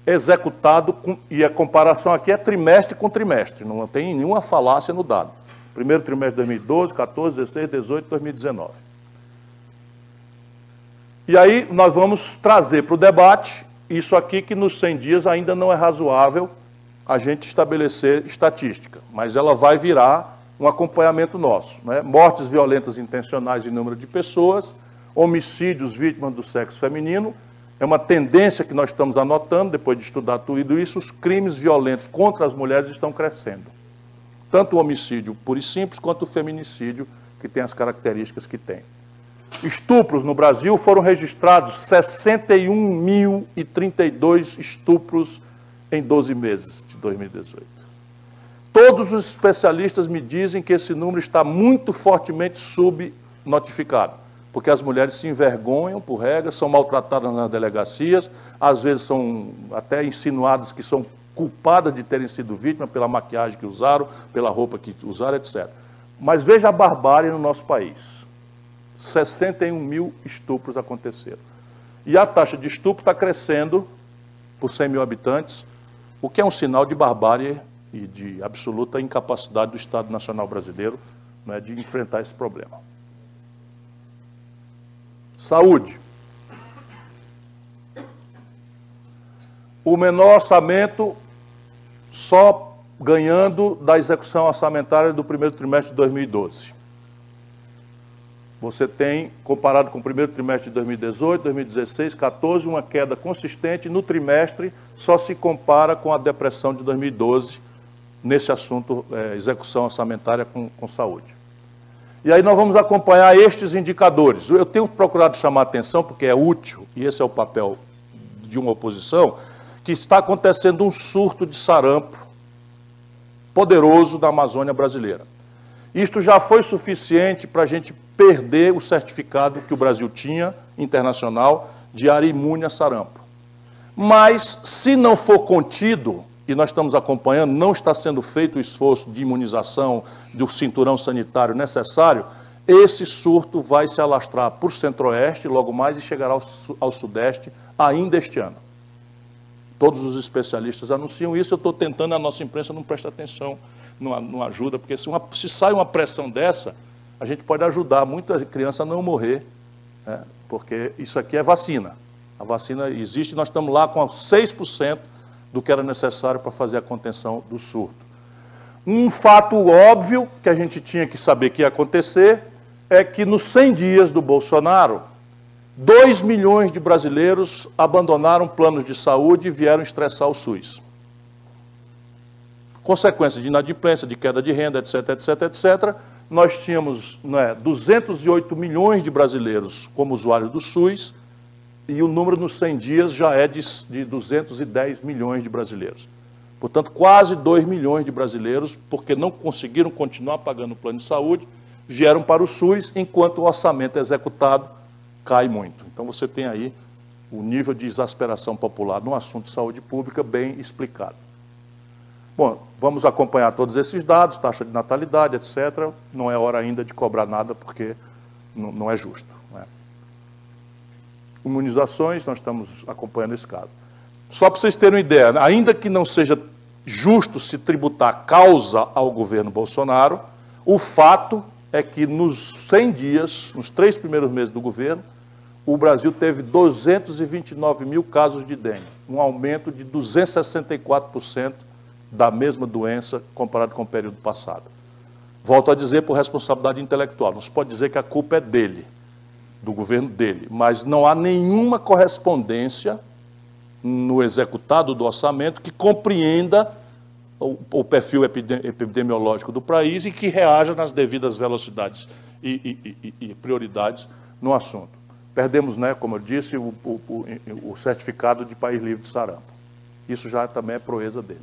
executado, e a comparação aqui é trimestre com trimestre, não tem nenhuma falácia no dado. Primeiro trimestre de 2012, 14, 16, 18, 2019. E aí nós vamos trazer para o debate isso aqui que nos 100 dias ainda não é razoável a gente estabelecer estatística, mas ela vai virar um acompanhamento nosso, né? Mortes violentas intencionais em número de pessoas, homicídios vítimas do sexo feminino, é uma tendência que nós estamos anotando, depois de estudar tudo isso, os crimes violentos contra as mulheres estão crescendo. Tanto o homicídio puro e simples, quanto o feminicídio, que tem as características que tem. Estupros no Brasil foram registrados 61.032 estupros em 12 meses de 2018. Todos os especialistas me dizem que esse número está muito fortemente subnotificado, porque as mulheres se envergonham, por regra, são maltratadas nas delegacias, às vezes são até insinuadas que são culpadas de terem sido vítimas pela maquiagem que usaram, pela roupa que usaram, etc. Mas veja a barbárie no nosso país. 61 mil estupros aconteceram. E a taxa de estupro está crescendo por 100 mil habitantes, o que é um sinal de barbárie e de absoluta incapacidade do Estado Nacional Brasileiro, né, de enfrentar esse problema. Saúde. O menor orçamento só ganhando da execução orçamentária do primeiro trimestre de 2012. Você tem, comparado com o primeiro trimestre de 2018, 2016, 2014, uma queda consistente. No trimestre, só se compara com a depressão de 2012, nesse assunto, execução orçamentária com saúde. E aí nós vamos acompanhar estes indicadores. Eu tenho procurado chamar a atenção, porque é útil, e esse é o papel de uma oposição, que está acontecendo um surto de sarampo poderoso da Amazônia brasileira. Isto já foi suficiente para a gente perder o certificado que o Brasil tinha, internacional, de área imune a sarampo. Mas, se não for contido, e nós estamos acompanhando, não está sendo feito o esforço de imunização, do cinturão sanitário necessário, esse surto vai se alastrar por Centro-Oeste logo mais e chegará ao Sudeste ainda este ano. Todos os especialistas anunciam isso, eu estou tentando, a nossa imprensa não presta atenção, não ajuda, porque se sai uma pressão dessa, a gente pode ajudar muita criança a não morrer, né? Porque isso aqui é vacina. A vacina existe, nós estamos lá com 6% do que era necessário para fazer a contenção do surto. Um fato óbvio que a gente tinha que saber que ia acontecer é que nos 100 dias do Bolsonaro, 2 milhões de brasileiros abandonaram planos de saúde e vieram estressar o SUS. Consequência de inadimplência, de queda de renda, etc, etc, etc. Nós tínhamos 208 milhões de brasileiros como usuários do SUS e o número nos 100 dias já é de 210 milhões de brasileiros. Portanto, quase 2 milhões de brasileiros, porque não conseguiram continuar pagando o plano de saúde, vieram para o SUS, enquanto o orçamento executado cai muito. Então, você tem aí o nível de exasperação popular no assunto de saúde pública bem explicado. Bom, vamos acompanhar todos esses dados, taxa de natalidade, etc. Não é hora ainda de cobrar nada, porque não é justo, né? Imunizações, nós estamos acompanhando esse caso. Só para vocês terem uma ideia, ainda que não seja justo se tributar causa ao governo Bolsonaro, o fato é que nos 100 dias, nos 3 primeiros meses do governo, o Brasil teve 229 mil casos de dengue, um aumento de 264% da mesma doença comparado com o período passado. Volto a dizer por responsabilidade intelectual, não se pode dizer que a culpa é dele, do governo dele, mas não há nenhuma correspondência no executado do orçamento que compreenda o perfil epidemiológico do país e que reaja nas devidas velocidades e prioridades no assunto. Perdemos, né, como eu disse, o certificado de país livre de sarampo. Isso já também é proeza dele.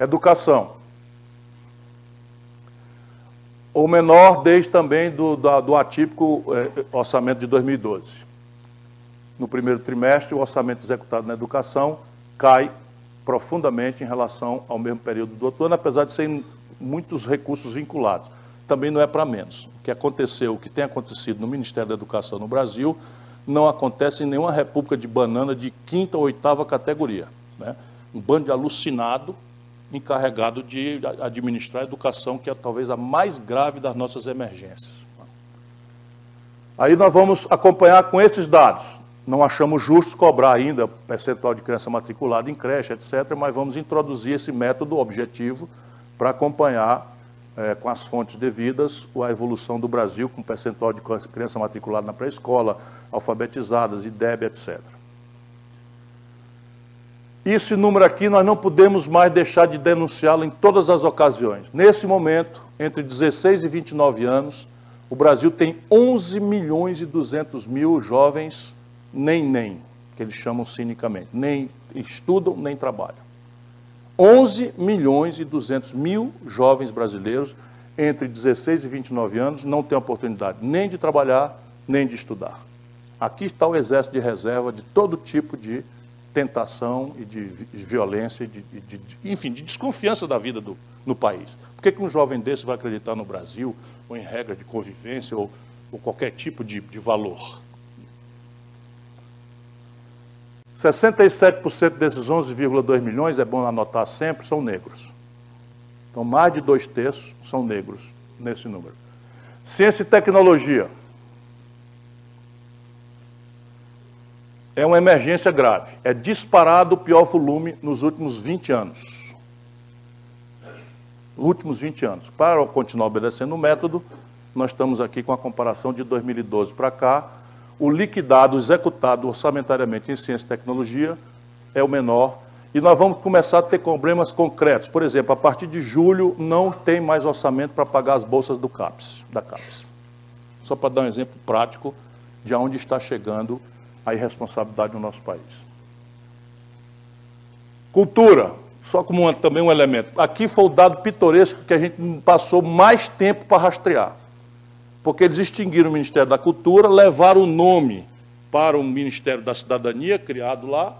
Educação. O menor desde também do atípico orçamento de 2012. No primeiro trimestre, o orçamento executado na educação cai profundamente em relação ao mesmo período do outro ano, apesar de serem muitos recursos vinculados. Também não é para menos. O que aconteceu, o que tem acontecido no Ministério da Educação no Brasil, não acontece em nenhuma república de banana de 5ª ou 8ª categoria, né? Um bando de alucinado encarregado de administrar a educação, que é talvez a mais grave das nossas emergências. Aí nós vamos acompanhar com esses dados. Não achamos justo cobrar ainda percentual de criança matriculada em creche, etc., mas vamos introduzir esse método objetivo para acompanhar com as fontes devidas a evolução do Brasil com percentual de criança matriculada na pré-escola, alfabetizadas, IDEB, etc. Esse número aqui nós não podemos mais deixar de denunciá-lo em todas as ocasiões. Nesse momento, entre 16 e 29 anos, o Brasil tem 11 milhões e 200 mil jovens nem, que eles chamam cinicamente, nem estudam, nem trabalham. 11 milhões e 200 mil jovens brasileiros entre 16 e 29 anos não têm oportunidade nem de trabalhar, nem de estudar. Aqui está o exército de reserva de todo tipo de tentação e de violência, enfim, de desconfiança da vida no país. Por que um jovem desse vai acreditar no Brasil, ou em regra de convivência, ou qualquer tipo de valor? 67% desses 11,2 milhões, é bom anotar sempre, são negros. Então, mais de 2/3 são negros nesse número. Ciência e tecnologia. É uma emergência grave. É disparado o pior volume nos últimos 20 anos. Últimos 20 anos. Para continuar obedecendo o método, nós estamos aqui com a comparação de 2012 para cá. O liquidado, executado orçamentariamente em ciência e tecnologia é o menor. E nós vamos começar a ter problemas concretos. Por exemplo, a partir de julho não tem mais orçamento para pagar as bolsas da CAPES. Só para dar um exemplo prático de onde está chegando a irresponsabilidade no nosso país. Cultura, só como também um elemento. Aqui foi o dado pitoresco que a gente passou mais tempo para rastrear. Porque eles extinguiram o Ministério da Cultura, levaram o nome para o Ministério da Cidadania, criado lá,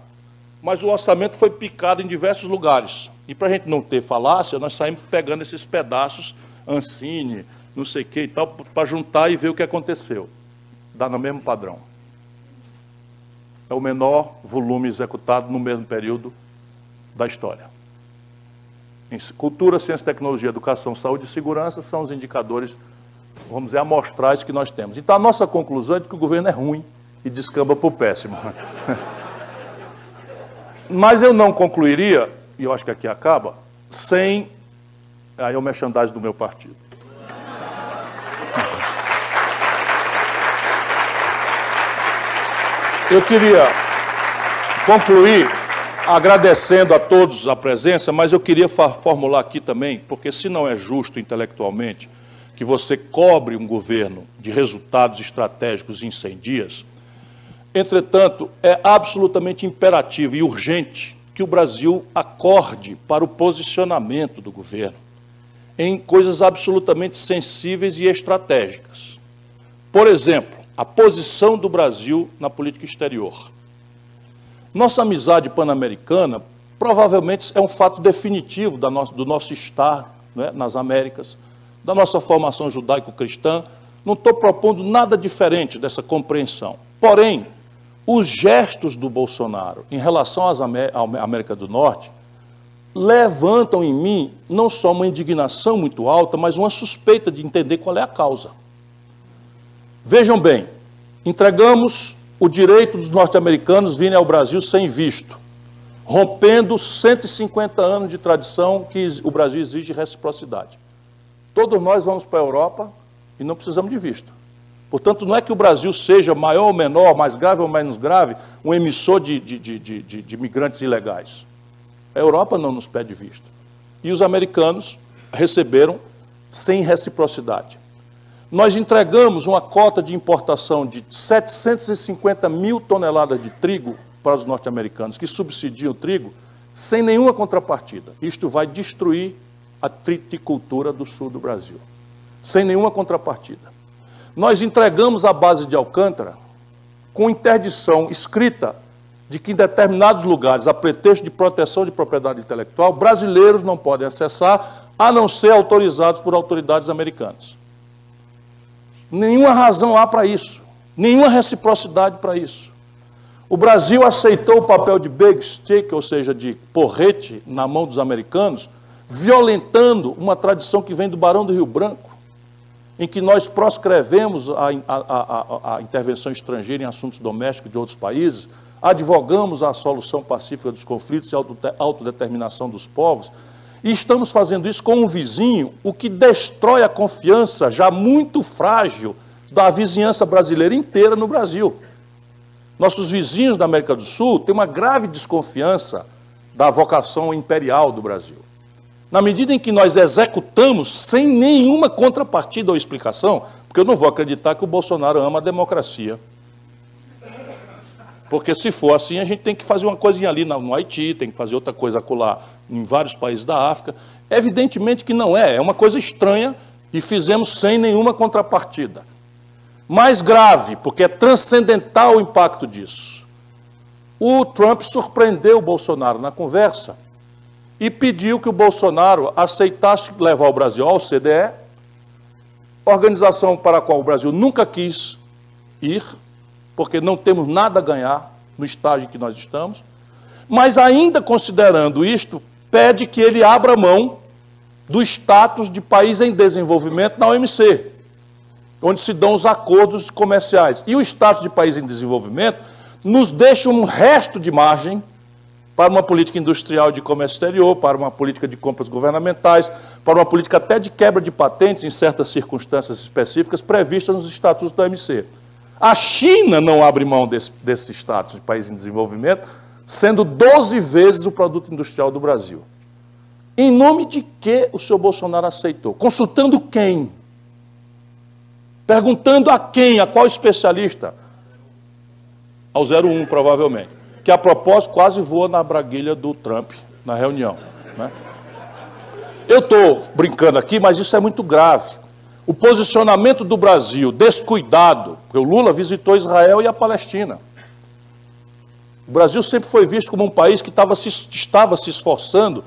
mas o orçamento foi picado em diversos lugares. E para a gente não ter falácia, nós saímos pegando esses pedaços Ancine, não sei o que e tal, para juntar e ver o que aconteceu. Dá no mesmo padrão. É o menor volume executado no mesmo período da história. Em cultura, ciência, tecnologia, educação, saúde e segurança são os indicadores, vamos dizer, amostrais que nós temos. Então, a nossa conclusão é de que o governo é ruim e descamba para o péssimo. Mas eu não concluiria, e eu acho que aqui acaba, sem aí o merchandising do meu partido. Eu queria concluir agradecendo a todos a presença, mas eu queria formular aqui também, porque se não é justo intelectualmente que você cobre um governo de resultados estratégicos em 100 dias, entretanto, é absolutamente imperativo e urgente que o Brasil acorde para o posicionamento do governo em coisas absolutamente sensíveis e estratégicas. Por exemplo, a posição do Brasil na política exterior. Nossa amizade pan-americana provavelmente é um fato definitivo do nosso estar, né, nas Américas, da nossa formação judaico-cristã. Não estou propondo nada diferente dessa compreensão. Porém, os gestos do Bolsonaro em relação à América do Norte levantam em mim não só uma indignação muito alta, mas uma suspeita de entender qual é a causa. Vejam bem, entregamos o direito dos norte-americanos virem ao Brasil sem visto, rompendo 150 anos de tradição que o Brasil exige reciprocidade. Todos nós vamos para a Europa e não precisamos de visto. Portanto, não é que o Brasil seja maior ou menor, mais grave ou menos grave, um emissor de imigrantes ilegais. A Europa não nos pede visto. E os americanos receberam sem reciprocidade. Nós entregamos uma cota de importação de 750 mil toneladas de trigo para os norte-americanos, que subsidiam o trigo, sem nenhuma contrapartida. Isto vai destruir a triticultura do sul do Brasil, sem nenhuma contrapartida. Nós entregamos a base de Alcântara com interdição escrita de que em determinados lugares, a pretexto de proteção de propriedade intelectual, brasileiros não podem acessar, a não ser autorizados por autoridades americanas. Nenhuma razão há para isso, nenhuma reciprocidade para isso. O Brasil aceitou o papel de big stick, ou seja, de porrete na mão dos americanos, violentando uma tradição que vem do Barão do Rio Branco, em que nós proscrevemos a intervenção estrangeira em assuntos domésticos de outros países, advogamos a solução pacífica dos conflitos e a autodeterminação dos povos, e estamos fazendo isso com um vizinho, o que destrói a confiança já muito frágil da vizinhança brasileira inteira no Brasil. Nossos vizinhos da América do Sul têm uma grave desconfiança da vocação imperial do Brasil. Na medida em que nós executamos sem nenhuma contrapartida ou explicação, porque eu não vou acreditar que o Bolsonaro ama a democracia. Porque se for assim, a gente tem que fazer uma coisinha ali no Haiti, tem que fazer outra coisa acolá em vários países da África. Evidentemente que não é uma coisa estranha e fizemos sem nenhuma contrapartida. Mais grave, porque é transcendental o impacto disso. O Trump surpreendeu o Bolsonaro na conversa e pediu que o Bolsonaro aceitasse levar o Brasil ao OCDE, organização para a qual o Brasil nunca quis ir, porque não temos nada a ganhar no estágio em que nós estamos, mas ainda considerando isto, pede que ele abra mão do status de país em desenvolvimento na OMC, onde se dão os acordos comerciais. E o status de país em desenvolvimento nos deixa um resto de margem para uma política industrial de comércio exterior, para uma política de compras governamentais, para uma política até de quebra de patentes em certas circunstâncias específicas previstas nos estatutos da OMC. A China não abre mão desse status de país em desenvolvimento, sendo 12 vezes o produto industrial do Brasil. Em nome de que o senhor Bolsonaro aceitou? Consultando quem? Perguntando a quem? A qual especialista? Ao 01, provavelmente. Que, a propósito, quase voa na braguilha do Trump, na reunião, né? Eu estou brincando aqui, mas isso é muito grave. O posicionamento do Brasil descuidado, porque o Lula visitou Israel e a Palestina. O Brasil sempre foi visto como um país que estava se esforçando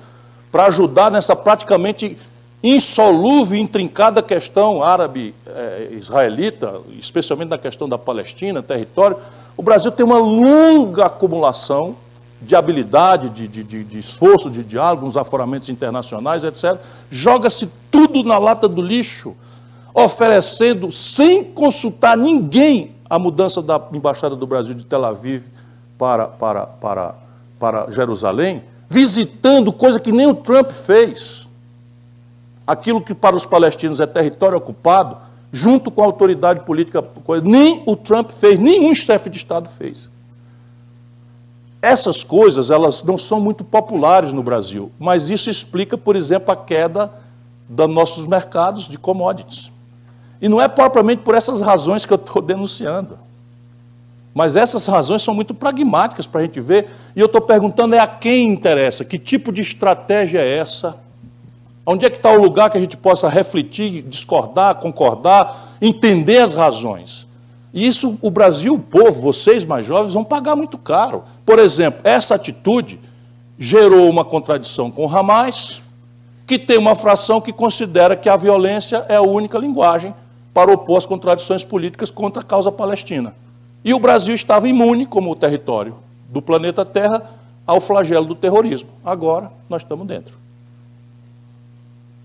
para ajudar nessa praticamente insolúvel e intrincada questão árabe-israelita, especialmente na questão da Palestina, território, o Brasil tem uma longa acumulação de habilidade, de esforço, de diálogo, nos aforamentos internacionais, etc. Joga-se tudo na lata do lixo, oferecendo, sem consultar ninguém, a mudança da Embaixada do Brasil de Tel Aviv para Jerusalém, visitando coisa que nem o Trump fez. Aquilo que para os palestinos é território ocupado, junto com a autoridade política, nem o Trump fez, nenhum chefe de Estado fez. Essas coisas, elas não são muito populares no Brasil, mas isso explica, por exemplo, a queda dos nossos mercados de commodities. E não é propriamente por essas razões que eu estou denunciando. Mas essas razões são muito pragmáticas para a gente ver, e eu estou perguntando a quem interessa, que tipo de estratégia é essa? Onde é que está o lugar que a gente possa refletir, discordar, concordar, entender as razões? E isso o Brasil, o povo, vocês mais jovens, vão pagar muito caro. Por exemplo, essa atitude gerou uma contradição com o Hamas, que tem uma fração que considera que a violência é a única linguagem para opor as contradições políticas contra a causa palestina. E o Brasil estava imune, como o território do planeta Terra, ao flagelo do terrorismo. Agora, nós estamos dentro.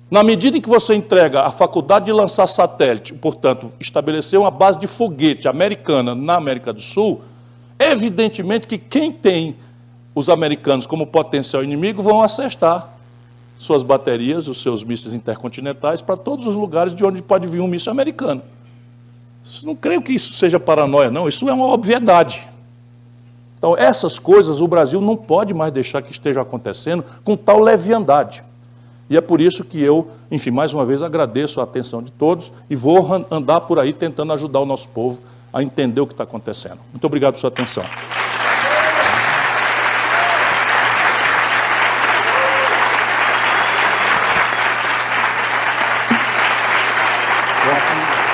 Na medida em que você entrega a faculdade de lançar satélite, portanto, estabelecer uma base de foguete americana na América do Sul, evidentemente que quem tem os americanos como potencial inimigo vão acessar suas baterias, os seus mísseis intercontinentais, para todos os lugares de onde pode vir um míssil americano. Não creio que isso seja paranoia, não. Isso é uma obviedade. Então, essas coisas o Brasil não pode mais deixar que esteja acontecendo com tal leviandade. E é por isso que eu, enfim, mais uma vez agradeço a atenção de todos e vou andar por aí tentando ajudar o nosso povo a entender o que está acontecendo. Muito obrigado por sua atenção.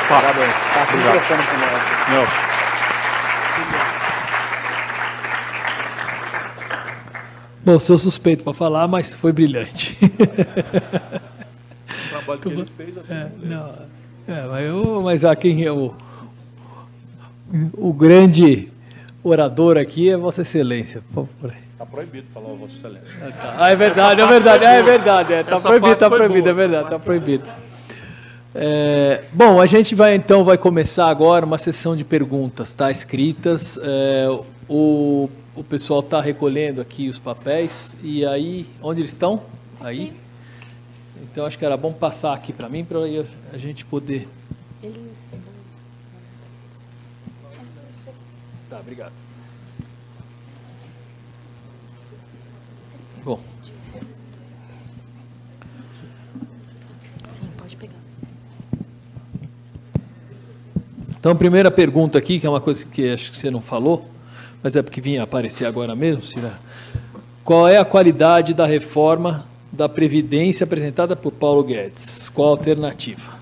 Parabéns. Passa o microfone para nós. Nelson. Bom, sou suspeito para falar, mas foi brilhante. O trabalho que ele fez assim. Mas quem é o grande orador aqui é Vossa Excelência. Está proibido falar o Vossa Excelência. É verdade, é verdade, é verdade. Está proibido, está proibido, é verdade, está proibido. Bom, a gente vai começar agora uma sessão de perguntas, tá? Escritas. O pessoal está recolhendo aqui os papéis. E aí, onde eles estão? Aí. Então, acho que era bom passar aqui para mim, para a gente poder... Tá, obrigado. Bom. Sim, pode pegar. Então, primeira pergunta aqui, que é uma coisa que acho que você não falou, mas é porque vinha aparecer agora mesmo, Cira. Qual é a qualidade da reforma da Previdência apresentada por Paulo Guedes? Qual a alternativa?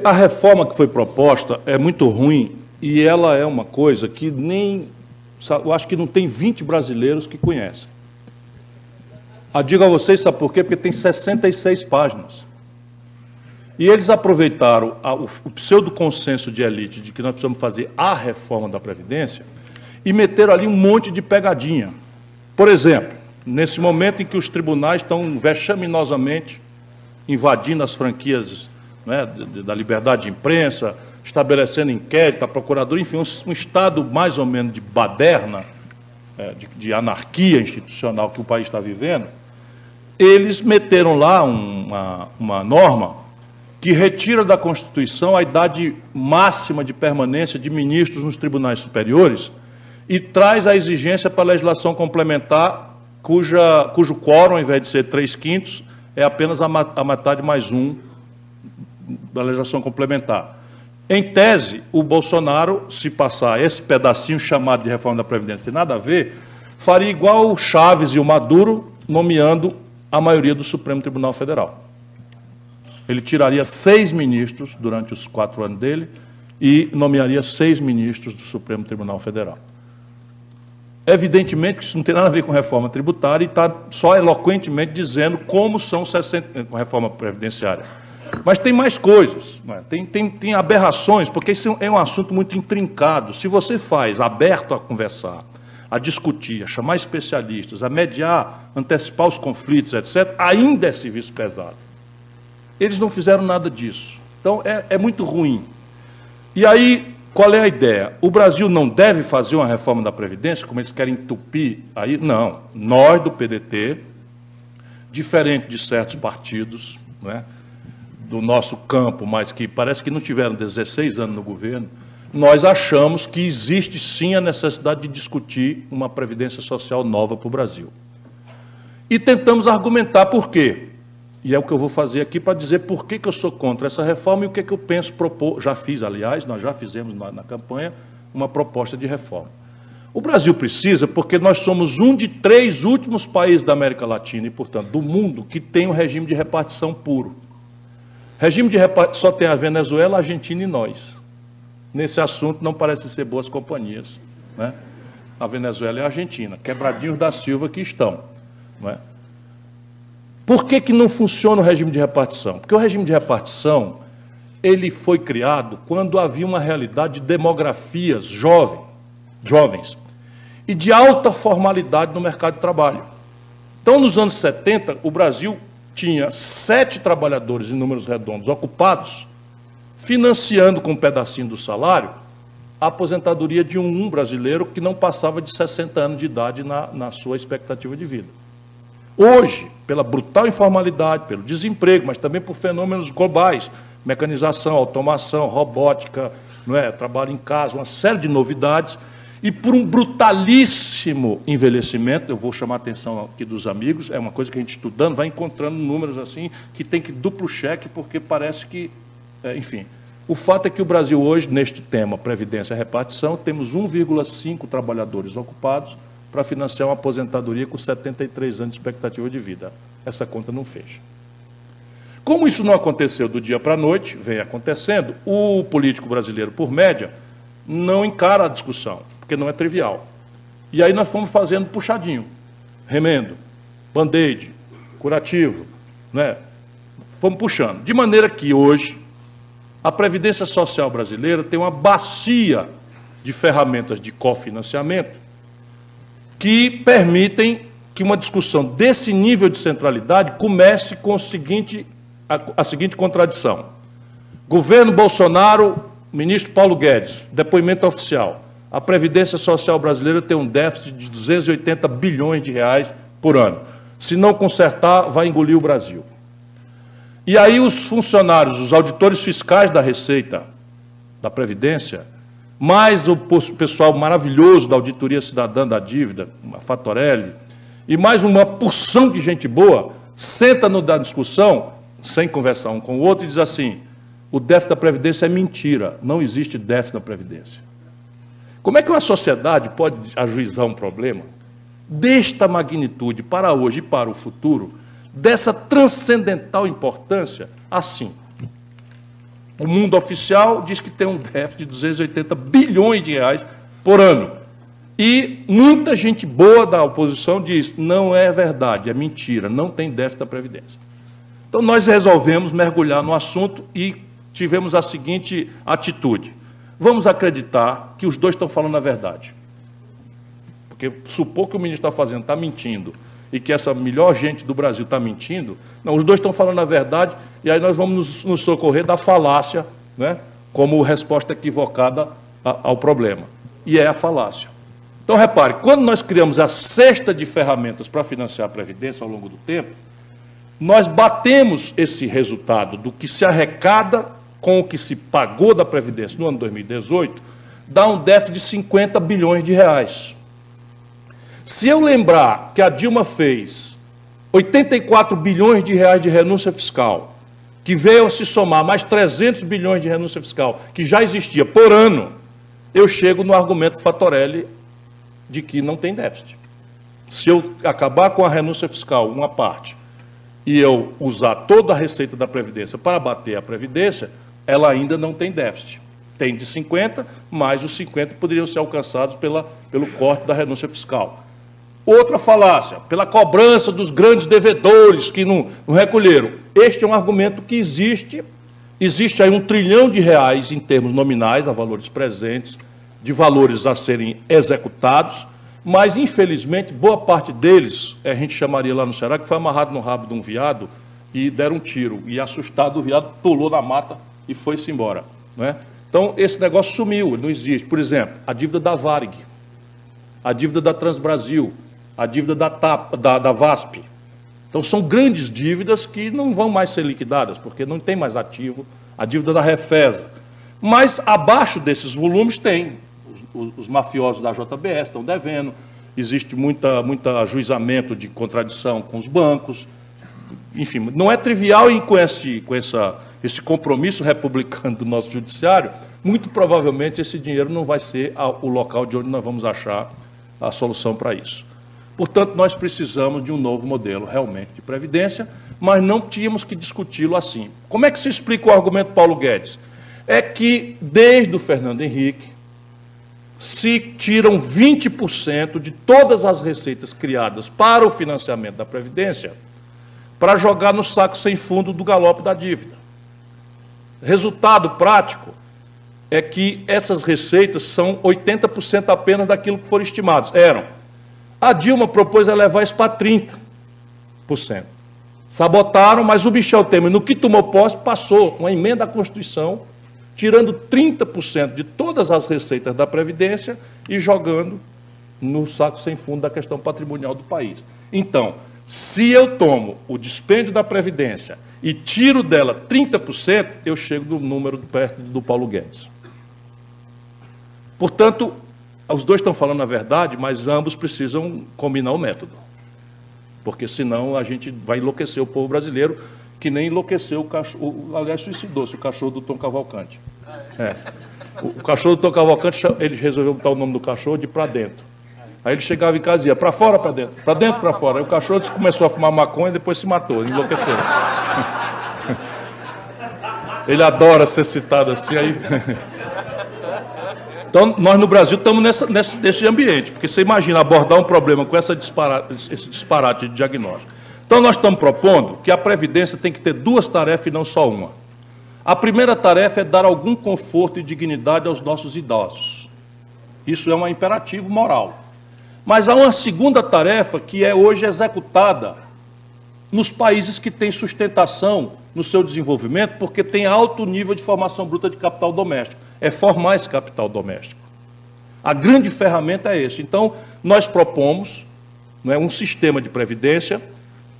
A reforma que foi proposta é muito ruim e ela é uma coisa que nem... Eu acho que não tem 20 brasileiros que conhecem. Digo a vocês, sabe por quê? Porque tem 66 páginas. E eles aproveitaram o pseudo-consenso de elite de que nós precisamos fazer a reforma da Previdência e meteram ali um monte de pegadinha. Por exemplo, nesse momento em que os tribunais estão vexaminosamente invadindo as franquias, né, da liberdade de imprensa, estabelecendo inquérito, a procuradoria, enfim, um estado mais ou menos de baderna, de anarquia institucional que o país está vivendo, eles meteram lá uma norma que retira da Constituição a idade máxima de permanência de ministros nos tribunais superiores e traz a exigência para a legislação complementar, cujo quórum, ao invés de ser 3/5, é apenas a metade mais um da legislação complementar. Em tese, o Bolsonaro, se passar esse pedacinho chamado de reforma da Previdência, não tem nada a ver, faria igual o Chaves e o Maduro, nomeando a maioria do Supremo Tribunal Federal. Ele tiraria 6 ministros durante os 4 anos dele e nomearia 6 ministros do Supremo Tribunal Federal. Evidentemente que isso não tem nada a ver com reforma tributária e está só eloquentemente dizendo como são 60 com reforma previdenciária. Mas tem mais coisas, né? Tem aberrações, porque isso é um assunto muito intrincado. Se você faz aberto a conversar, a discutir, a chamar especialistas, a mediar, antecipar os conflitos, etc., ainda é serviço pesado. Eles não fizeram nada disso. Então, é muito ruim. E aí, qual é a ideia? O Brasil não deve fazer uma reforma da Previdência, como eles querem entupir aí? Não. Nós, do PDT, diferente de certos partidos, né, do nosso campo, mas que parece que não tiveram 16 anos no governo, nós achamos que existe sim a necessidade de discutir uma Previdência Social nova para o Brasil. E tentamos argumentar por quê. E é o que eu vou fazer aqui para dizer por que eu sou contra essa reforma e o que eu penso propor. Já fiz, aliás, nós já fizemos na campanha uma proposta de reforma. O Brasil precisa, porque nós somos um de 3 últimos países da América Latina e, portanto, do mundo, que tem um regime de repartição puro. Regime de repartição só tem a Venezuela, a Argentina e nós. Nesse assunto não parecem ser boas companhias, né? A Venezuela e a Argentina, quebradinhos da Silva que estão, não é? Por que não funciona o regime de repartição? Porque o regime de repartição, ele foi criado quando havia uma realidade de demografias jovens e de alta formalidade no mercado de trabalho. Então, nos anos 70, o Brasil tinha 7 trabalhadores em números redondos ocupados, financiando com um pedacinho do salário a aposentadoria de um brasileiro que não passava de 60 anos de idade na sua expectativa de vida. Hoje, pela brutal informalidade, pelo desemprego, mas também por fenômenos globais, mecanização, automação, robótica, não é? Trabalho em casa, uma série de novidades, e por um brutalíssimo envelhecimento, eu vou chamar a atenção aqui dos amigos, é uma coisa que a gente estudando, vai encontrando números assim, que tem que duplo cheque, porque parece que, enfim. O fato é que o Brasil hoje, neste tema, Previdência e Repartição, temos 1,5 trabalhadores ocupados para financiar uma aposentadoria com 73 anos de expectativa de vida. Essa conta não fecha. Como isso não aconteceu do dia para a noite, vem acontecendo, o político brasileiro, por média, não encara a discussão, porque não é trivial. E aí nós fomos fazendo puxadinho, remendo, band-aid, curativo, né? Fomos puxando. De maneira que hoje a Previdência Social brasileira tem uma bacia de ferramentas de cofinanciamento que permitem que uma discussão desse nível de centralidade comece com a seguinte contradição. Governo Bolsonaro, ministro Paulo Guedes, depoimento oficial. A Previdência Social brasileira tem um déficit de 280 bilhões de reais por ano. Se não consertar, vai engolir o Brasil. E aí os funcionários, os auditores fiscais da Receita, da Previdência, mais o pessoal maravilhoso da Auditoria Cidadã da Dívida, a Fatorelli, e mais uma porção de gente boa, senta na discussão, sem conversar um com o outro, e diz assim, o déficit da Previdência é mentira, não existe déficit na Previdência. Como é que uma sociedade pode ajuizar um problema desta magnitude para hoje e para o futuro, dessa transcendental importância, assim? O mundo oficial diz que tem um déficit de 280 bilhões de reais por ano. E muita gente boa da oposição diz, não é verdade, é mentira, não tem déficit da Previdência. Então, nós resolvemos mergulhar no assunto e tivemos a seguinte atitude. Vamos acreditar que os dois estão falando a verdade. Porque supor que o ministro está fazendo, está mentindo, e que essa melhor gente do Brasil está mentindo, não, os dois estão falando a verdade, e aí nós vamos nos socorrer da falácia, né, como resposta equivocada ao problema. E é a falácia. Então, repare, quando nós criamos a cesta de ferramentas para financiar a Previdência ao longo do tempo, nós batemos esse resultado do que se arrecada com o que se pagou da Previdência no ano 2018, dá um déficit de 50 bilhões de reais. Se eu lembrar que a Dilma fez 84 bilhões de reais de renúncia fiscal, que veio a se somar mais 300 bilhões de renúncia fiscal, que já existia por ano, eu chego no argumento Fatorelli de que não tem déficit. Se eu acabar com a renúncia fiscal, uma parte, e eu usar toda a receita da Previdência para bater a Previdência, ela ainda não tem déficit. tem de 50, mais os 50 poderiam ser alcançados pelo corte da renúncia fiscal. Outra falácia, pela cobrança dos grandes devedores que não recolheram. Este é um argumento que existe aí R$1 trilhão em termos nominais, a valores presentes, de valores a serem executados, mas, infelizmente, boa parte deles, a gente chamaria lá no Ceará, que foi amarrado no rabo de um veado e deram um tiro. E, assustado, o veado pulou na mata e foi-se embora. Não é? Então, esse negócio sumiu, não existe. Por exemplo, a dívida da Varig, a dívida da Transbrasil, a dívida da VASP. Então, são grandes dívidas que não vão mais ser liquidadas, porque não tem mais ativo, a dívida da Refesa. Mas, abaixo desses volumes, tem. Os mafiosos da JBS estão devendo, existe muito ajuizamento de contradição com os bancos. Enfim, não é trivial e com esse compromisso republicano do nosso judiciário, muito provavelmente esse dinheiro não vai ser o local de onde nós vamos achar a solução para isso. Portanto, nós precisamos de um novo modelo, realmente, de previdência, mas não tínhamos que discuti-lo assim. Como é que se explica o argumento do Paulo Guedes? É que, desde o Fernando Henrique, se tiram 20% de todas as receitas criadas para o financiamento da Previdência para jogar no saco sem fundo do galope da dívida. Resultado prático é que essas receitas são 80% apenas daquilo que foram estimados. A Dilma propôs elevar isso para 30%. Sabotaram, mas o Michel Temer, no que tomou posse, passou uma emenda à Constituição, tirando 30% de todas as receitas da Previdência e jogando no saco sem fundo da questão patrimonial do país. Então, se eu tomo o dispêndio da Previdência e tiro dela 30%, eu chego no número perto do Paulo Guedes. Portanto, os dois estão falando a verdade, mas ambos precisam combinar o método. Porque senão a gente vai enlouquecer o povo brasileiro, que nem enlouqueceu o cachorro, aliás, suicidou-se o cachorro do Tom Cavalcante. O cachorro do Tom Cavalcante, ele resolveu botar o nome do cachorro de Pra Dentro. Aí ele chegava em casa e dizia, para fora, para dentro, para fora. Aí o cachorro começou a fumar maconha e depois se matou, enlouqueceu. Ele adora ser citado assim, aí... Então, nós no Brasil estamos nesse ambiente, porque você imagina abordar um problema com esse disparate de diagnóstico. Então, nós estamos propondo que a Previdência tem que ter duas tarefas e não só uma. A primeira tarefa é dar algum conforto e dignidade aos nossos idosos. Isso é um imperativo moral. Mas há uma segunda tarefa que é hoje executada nos países que têm sustentação no seu desenvolvimento, porque tem alto nível de formação bruta de capital doméstico. É formar esse capital doméstico. A grande ferramenta é esse. Então, nós propomos, um sistema de previdência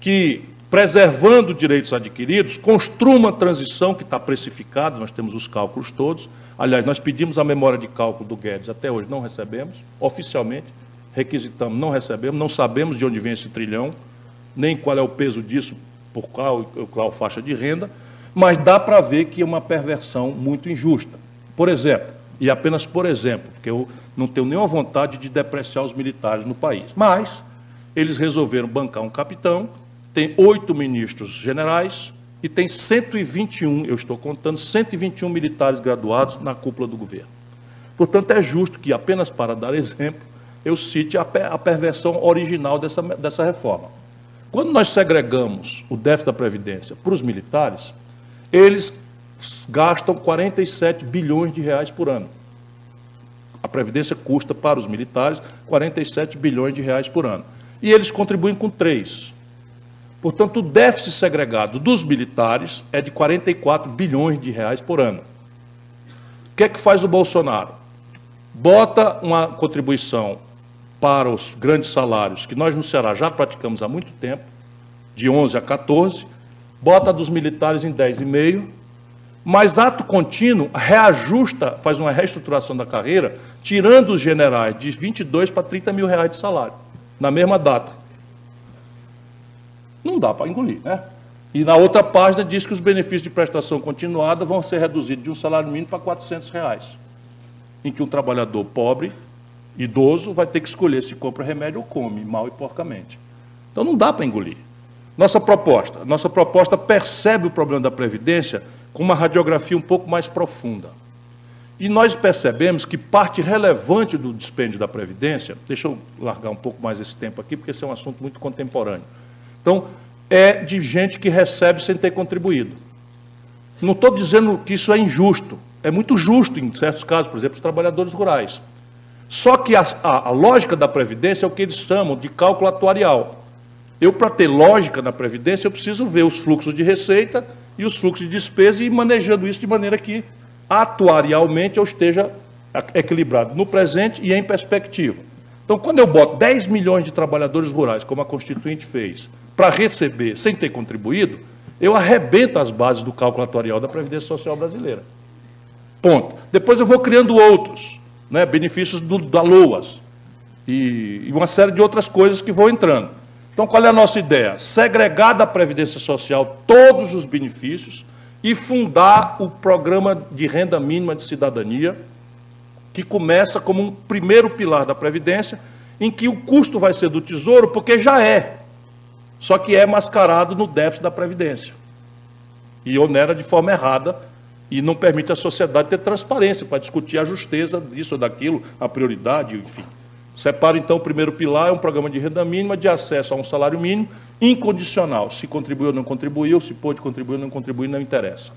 que, preservando direitos adquiridos, construa uma transição que está precificada, nós temos os cálculos todos. Aliás, nós pedimos a memória de cálculo do Guedes, até hoje não recebemos, oficialmente, requisitamos, não recebemos, não sabemos de onde vem esse trilhão, nem qual é o peso disso, por qual faixa de renda, mas dá para ver que é uma perversão muito injusta. Por exemplo, e apenas por exemplo, porque eu não tenho nenhuma vontade de depreciar os militares no país, mas eles resolveram bancar um capitão, tem 8 ministros generais e tem 121, eu estou contando, 121 militares graduados na cúpula do governo. Portanto, é justo que, apenas para dar exemplo, eu cite a perversão original dessa reforma. Quando nós segregamos o déficit da Previdência para os militares, eles gastam 47 bilhões de reais por ano. A Previdência custa para os militares 47 bilhões de reais por ano. E eles contribuem com 3. Portanto, o déficit segregado dos militares é de 44 bilhões de reais por ano. O que é que faz o Bolsonaro? Bota uma contribuição para os grandes salários, que nós no Ceará já praticamos há muito tempo, de 11 a 14, bota a dos militares em 10,5%, mas ato contínuo reajusta, faz uma reestruturação da carreira, tirando os generais de 22 para 30 mil reais de salário, na mesma data. Não dá para engolir, né? E na outra página diz que os benefícios de prestação continuada vão ser reduzidos de um salário mínimo para 400 reais, em que um trabalhador pobre, idoso, vai ter que escolher se compra remédio ou come, mal e porcamente. Então não dá para engolir. Nossa proposta percebe o problema da Previdência com uma radiografia um pouco mais profunda. E nós percebemos que parte relevante do dispêndio da Previdência, deixa eu largar um pouco mais esse tempo aqui, porque esse é um assunto muito contemporâneo. Então, é de gente que recebe sem ter contribuído. Não estou dizendo que isso é injusto, é muito justo em certos casos, por exemplo, os trabalhadores rurais. Só que a lógica da Previdência é o que eles chamam de cálculo atuarial. Eu, para ter lógica na Previdência, eu preciso ver os fluxos de receita e os fluxos de despesa e ir manejando isso de maneira que, atuarialmente, eu esteja equilibrado no presente e em perspectiva. Então, quando eu boto 10 milhões de trabalhadores rurais, como a Constituinte fez, para receber sem ter contribuído, eu arrebento as bases do cálculo atuarial da Previdência Social brasileira. Ponto. Depois eu vou criando outros, né, benefícios da LOAS e uma série de outras coisas que vão entrando. Então, qual é a nossa ideia? Segregar da Previdência Social todos os benefícios e fundar o Programa de Renda Mínima de Cidadania, que começa como um primeiro pilar da Previdência, em que o custo vai ser do Tesouro, porque já é, só que é mascarado no déficit da Previdência. E onera de forma errada e não permite à sociedade ter transparência para discutir a justeza disso ou daquilo, a prioridade, enfim. Separa, então, o primeiro pilar, é um programa de renda mínima de acesso a um salário mínimo incondicional. Se contribuiu ou não contribuiu, se pôde contribuir ou não contribuir, não interessa.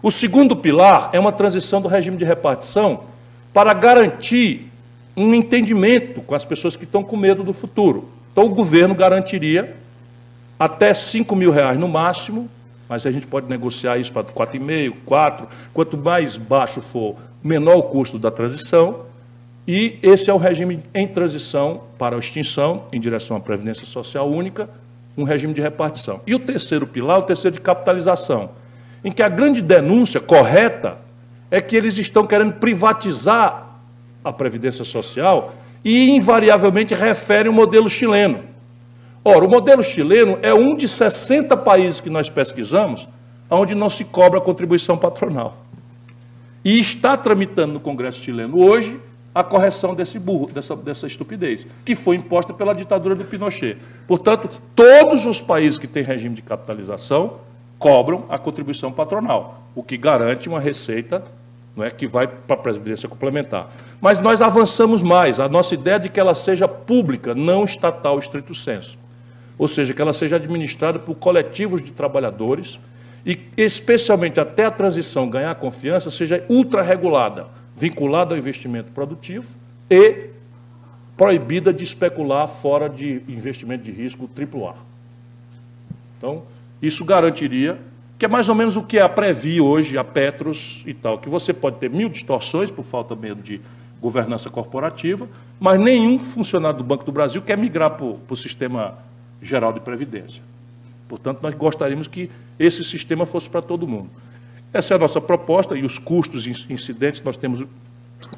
O segundo pilar é uma transição do regime de repartição para garantir um entendimento com as pessoas que estão com medo do futuro. Então, o governo garantiria até R$5.000 no máximo, mas a gente pode negociar isso para 4,5, 4, quanto mais baixo for, menor o custo da transição, e esse é o regime em transição para a extinção, em direção à Previdência Social Única, um regime de repartição. E o terceiro pilar, o terceiro de capitalização, em que a grande denúncia correta é que eles estão querendo privatizar a Previdência Social e, invariavelmente, referem o modelo chileno. Ora, o modelo chileno é um de 60 países que nós pesquisamos onde não se cobra contribuição patronal. E está tramitando no Congresso chileno hoje a correção desse burro, dessa estupidez, que foi imposta pela ditadura do Pinochet. Portanto, todos os países que têm regime de capitalização cobram a contribuição patronal, o que garante uma receita, não é, que vai para a Previdência Complementar. Mas nós avançamos mais, a nossa ideia é de que ela seja pública, não estatal, estrito sensu. Ou seja, que ela seja administrada por coletivos de trabalhadores e, especialmente até a transição ganhar confiança, seja ultra-regulada, vinculada ao investimento produtivo e proibida de especular fora de investimento de risco AAA. Então, isso garantiria, que é mais ou menos o que é a Previ hoje, a Petros e tal, que você pode ter 1000 distorções por falta mesmo de governança corporativa, mas nenhum funcionário do Banco do Brasil quer migrar para o sistema geral de previdência. Portanto, nós gostaríamos que esse sistema fosse para todo mundo. Essa é a nossa proposta, e os custos incidentes, nós temos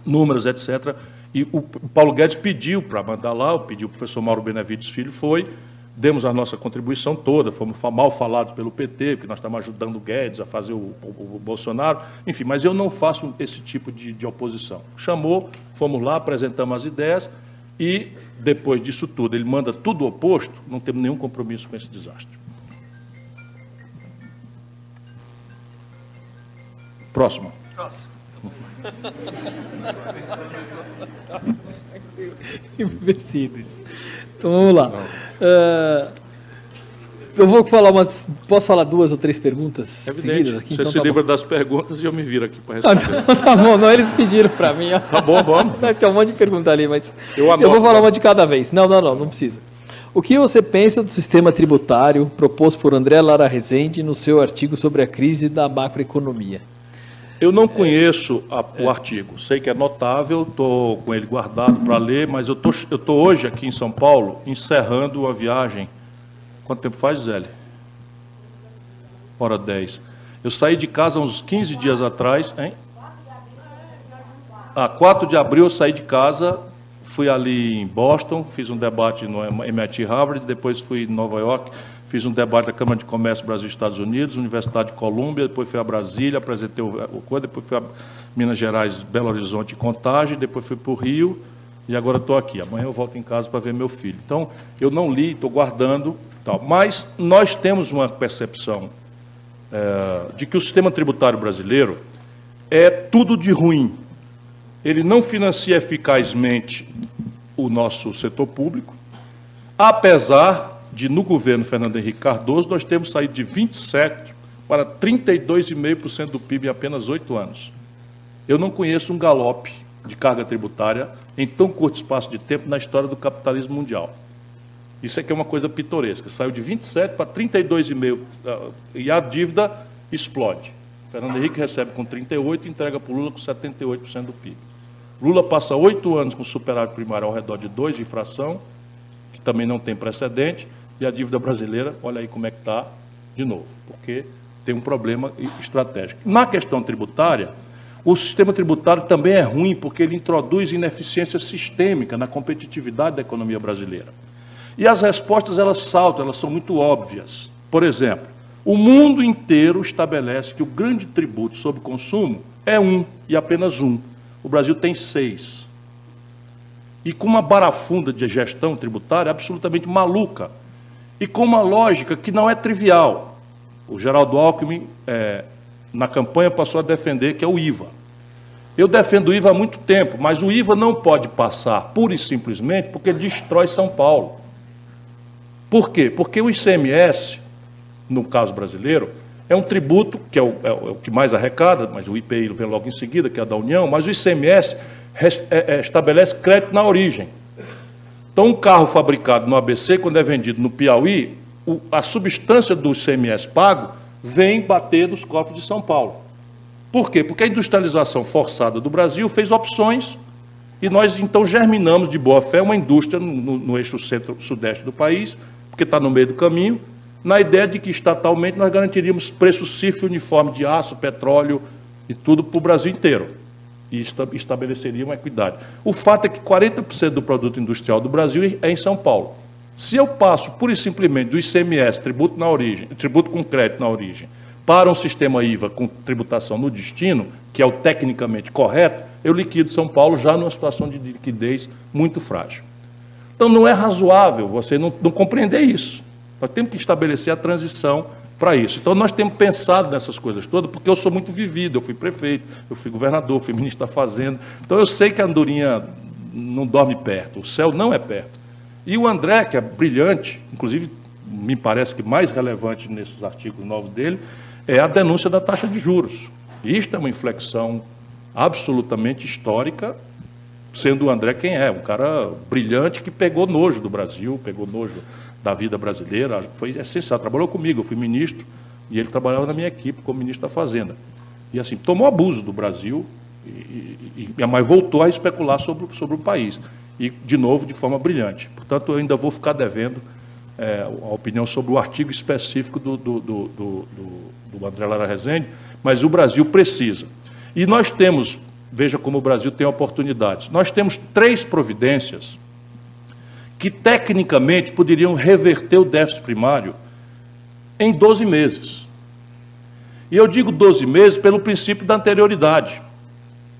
números, etc. E o Paulo Guedes pediu para mandar lá, pediu o professor Mauro Benevides Filho, demos a nossa contribuição toda, fomos mal falados pelo PT, porque nós estamos ajudando o Guedes a fazer o Bolsonaro, enfim, mas eu não faço esse tipo de oposição. Chamou, fomos lá, apresentamos as ideias, e depois disso tudo, ele manda tudo oposto, não temos nenhum compromisso com esse desastre. Próximo. Envelhecidos. Então vamos lá. Eu vou falar posso falar 2 ou 3 perguntas seguidas aqui? Você então, se livra das perguntas e eu me viro aqui para responder. Tá bom, não, eles pediram para mim. Ó. Tá bom, vamos. Tem um monte de pergunta ali, mas eu anoto, vou falar uma de cada vez. Não precisa. O que você pensa do sistema tributário proposto por André Lara Rezende no seu artigo sobre a crise da macroeconomia? Eu não conheço o artigo, sei que é notável, estou com ele guardado para ler, mas eu estou hoje aqui em São Paulo, encerrando uma viagem. Quanto tempo faz, Zélio? Hora 10. Eu saí de casa uns 15 dias atrás, hein? 4 de abril eu saí de casa, fui ali em Boston, fiz um debate no MIT Harvard, depois fui em Nova York, fiz um debate da Câmara de Comércio Brasil e Estados Unidos, Universidade de Colômbia, depois fui a Brasília, apresentei o coisa, depois fui a Minas Gerais, Belo Horizonte e Contagem, depois fui para o Rio e agora estou aqui. Amanhã eu volto em casa para ver meu filho. Então, eu não li, estou guardando, tal. Mas nós temos uma percepção de que o sistema tributário brasileiro é tudo de ruim. ele não financia eficazmente o nosso setor público, apesar de, no governo Fernando Henrique Cardoso, nós temos saído de 27% para 32,5% do PIB em apenas 8 anos. Eu não conheço um galope de carga tributária em tão curto espaço de tempo na história do capitalismo mundial. Isso aqui é uma coisa pitoresca. Saiu de 27% para 32,5% e a dívida explode. Fernando Henrique recebe com 38% e entrega para o Lula com 78% do PIB. Lula passa 8 anos com superávit primário ao redor de 2% de inflação, que também não tem precedente, e a dívida brasileira, olha aí como é que está, de novo, porque tem um problema estratégico. Na questão tributária, o sistema tributário também é ruim, porque ele introduz ineficiência sistêmica na competitividade da economia brasileira. E as respostas, elas saltam, elas são muito óbvias. Por exemplo, o mundo inteiro estabelece que o grande tributo sobre consumo é 1, e apenas 1. O Brasil tem 6. E com uma barafunda de gestão tributária absolutamente maluca. E com uma lógica que não é trivial. O Geraldo Alckmin, na campanha, passou a defender que é o IVA. Eu defendo o IVA há muito tempo, mas o IVA não pode passar pura e simplesmente porque destrói São Paulo. Por quê? Porque o ICMS, no caso brasileiro, é um tributo, que é o que mais arrecada, mas o IPI vem logo em seguida, que é a da União, mas o ICMS estabelece crédito na origem. Então, um carro fabricado no ABC, quando é vendido no Piauí, a substância do ICMS pago vem bater nos cofres de São Paulo. Por quê? Porque a industrialização forçada do Brasil fez opções e nós, então, germinamos de boa fé uma indústria no eixo centro-sudeste do país, porque está no meio do caminho, na ideia de que, estatalmente, nós garantiríamos preço cifre uniforme de aço, petróleo e tudo para o Brasil inteiro. E estabeleceria uma equidade. O fato é que 40% do produto industrial do Brasil é em São Paulo. Se eu passo, pura e simplesmente, do ICMS, tributo na origem, tributo com crédito na origem, para um sistema IVA com tributação no destino, que é o tecnicamente correto, eu liquido São Paulo já numa situação de liquidez muito frágil. Então, não é razoável você não compreender isso. Nós temos que estabelecer a transição para isso. Então, nós temos pensado nessas coisas todas, porque eu sou muito vivido, eu fui prefeito, eu fui governador, fui ministro da Fazenda. Então, eu sei que a andorinha não dorme perto, o céu não é perto. E o André, que é brilhante, inclusive, me parece que mais relevante nesses artigos novos dele, é a denúncia da taxa de juros. Isto é uma inflexão absolutamente histórica, sendo o André quem é, um cara brilhante que pegou nojo do Brasil, pegou nojo da vida brasileira, foi essencial, trabalhou comigo, eu fui ministro, e ele trabalhava na minha equipe como ministro da Fazenda. E assim, tomou abuso do Brasil, mas voltou a especular sobre o país, e de novo de forma brilhante. Portanto, eu ainda vou ficar devendo a opinião sobre o artigo específico do André Lara Rezende, mas o Brasil precisa. E nós temos, veja como o Brasil tem oportunidades, nós temos 3 providências que tecnicamente poderiam reverter o déficit primário em 12 meses. E eu digo 12 meses pelo princípio da anterioridade.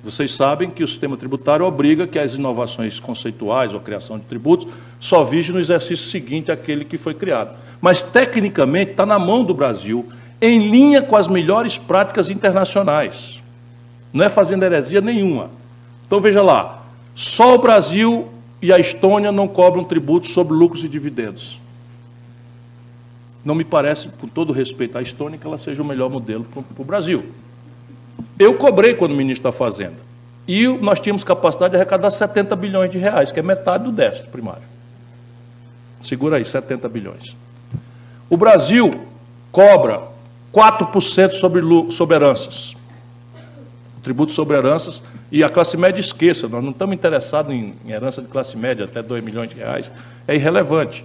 Vocês sabem que o sistema tributário obriga que as inovações conceituais ou a criação de tributos só vigem no exercício seguinte àquele que foi criado. Mas, tecnicamente, está na mão do Brasil, em linha com as melhores práticas internacionais. Não é fazendo heresia nenhuma. Então, veja lá, só o Brasil e a Estônia não cobram tributo sobre lucros e dividendos. Não me parece, com todo respeito à Estônia, que ela seja o melhor modelo para o Brasil. Eu cobrei quando ministro da Fazenda. E nós tínhamos capacidade de arrecadar 70 bilhões de reais, que é metade do déficit primário. Segura aí, 70 bilhões. O Brasil cobra 4% sobre heranças. O tributo sobre heranças, e a classe média esqueça, nós não estamos interessados em herança de classe média, até 2 milhões de reais, é irrelevante.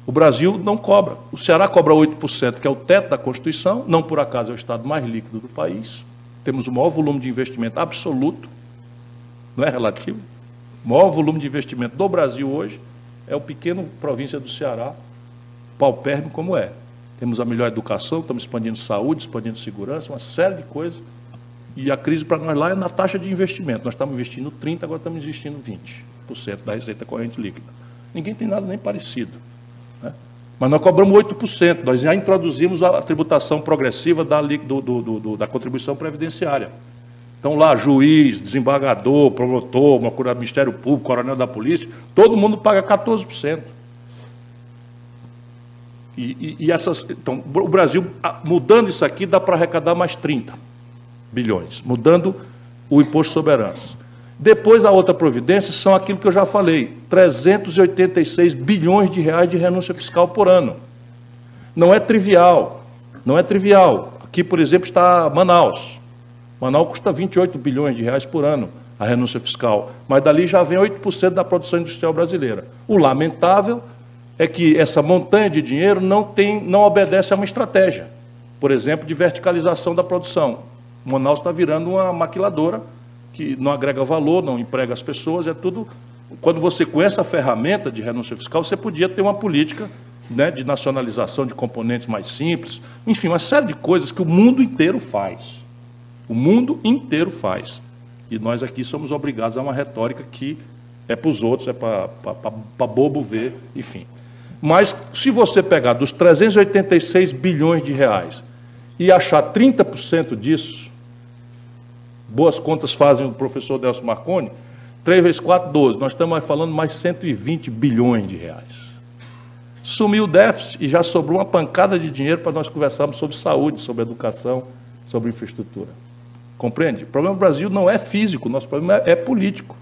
O Brasil não cobra. O Ceará cobra 8%, que é o teto da Constituição, não por acaso é o estado mais líquido do país. Temos o maior volume de investimento absoluto, não é relativo. O maior volume de investimento do Brasil hoje é o pequeno província do Ceará, paupérrimo como é. Temos a melhor educação, estamos expandindo saúde, expandindo segurança, uma série de coisas. E a crise para nós lá é na taxa de investimento. Nós estamos investindo 30%, agora estamos investindo 20% da receita corrente líquida. Ninguém tem nada nem parecido. Mas nós cobramos 8%, nós já introduzimos a tributação progressiva da contribuição previdenciária. Então lá, juiz, desembargador, promotor, Ministério Público, coronel da polícia, todo mundo paga 14%. Então, o Brasil, mudando isso aqui, dá para arrecadar mais 30 bilhões, mudando o imposto sobre heranças. Depois, a outra providência são aquilo que eu já falei, 386 bilhões de reais de renúncia fiscal por ano. Não é trivial, não é trivial. Aqui, por exemplo, está Manaus. Manaus custa 28 bilhões de reais por ano, a renúncia fiscal, mas dali já vem 8% da produção industrial brasileira. O lamentável é que essa montanha de dinheiro não obedece a uma estratégia, por exemplo, de verticalização da produção. Manaus está virando uma maquiladora que não agrega valor, não emprega as pessoas, é tudo... Quando você conhece a ferramenta de renúncia fiscal, você podia ter uma política, né, de nacionalização de componentes mais simples, enfim, uma série de coisas que o mundo inteiro faz. O mundo inteiro faz. E nós aqui somos obrigados a uma retórica que é para os outros, é para bobo ver, enfim. Mas, se você pegar dos 386 bilhões de reais e achar 30% disso, boas contas fazem o professor Delcio Marconi, 3 vezes 4, 12. Nós estamos falando mais 120 bilhões de reais. Sumiu o déficit e já sobrou uma pancada de dinheiro para nós conversarmos sobre saúde, sobre educação, sobre infraestrutura. Compreende? O problema do Brasil não é físico, nosso problema é político.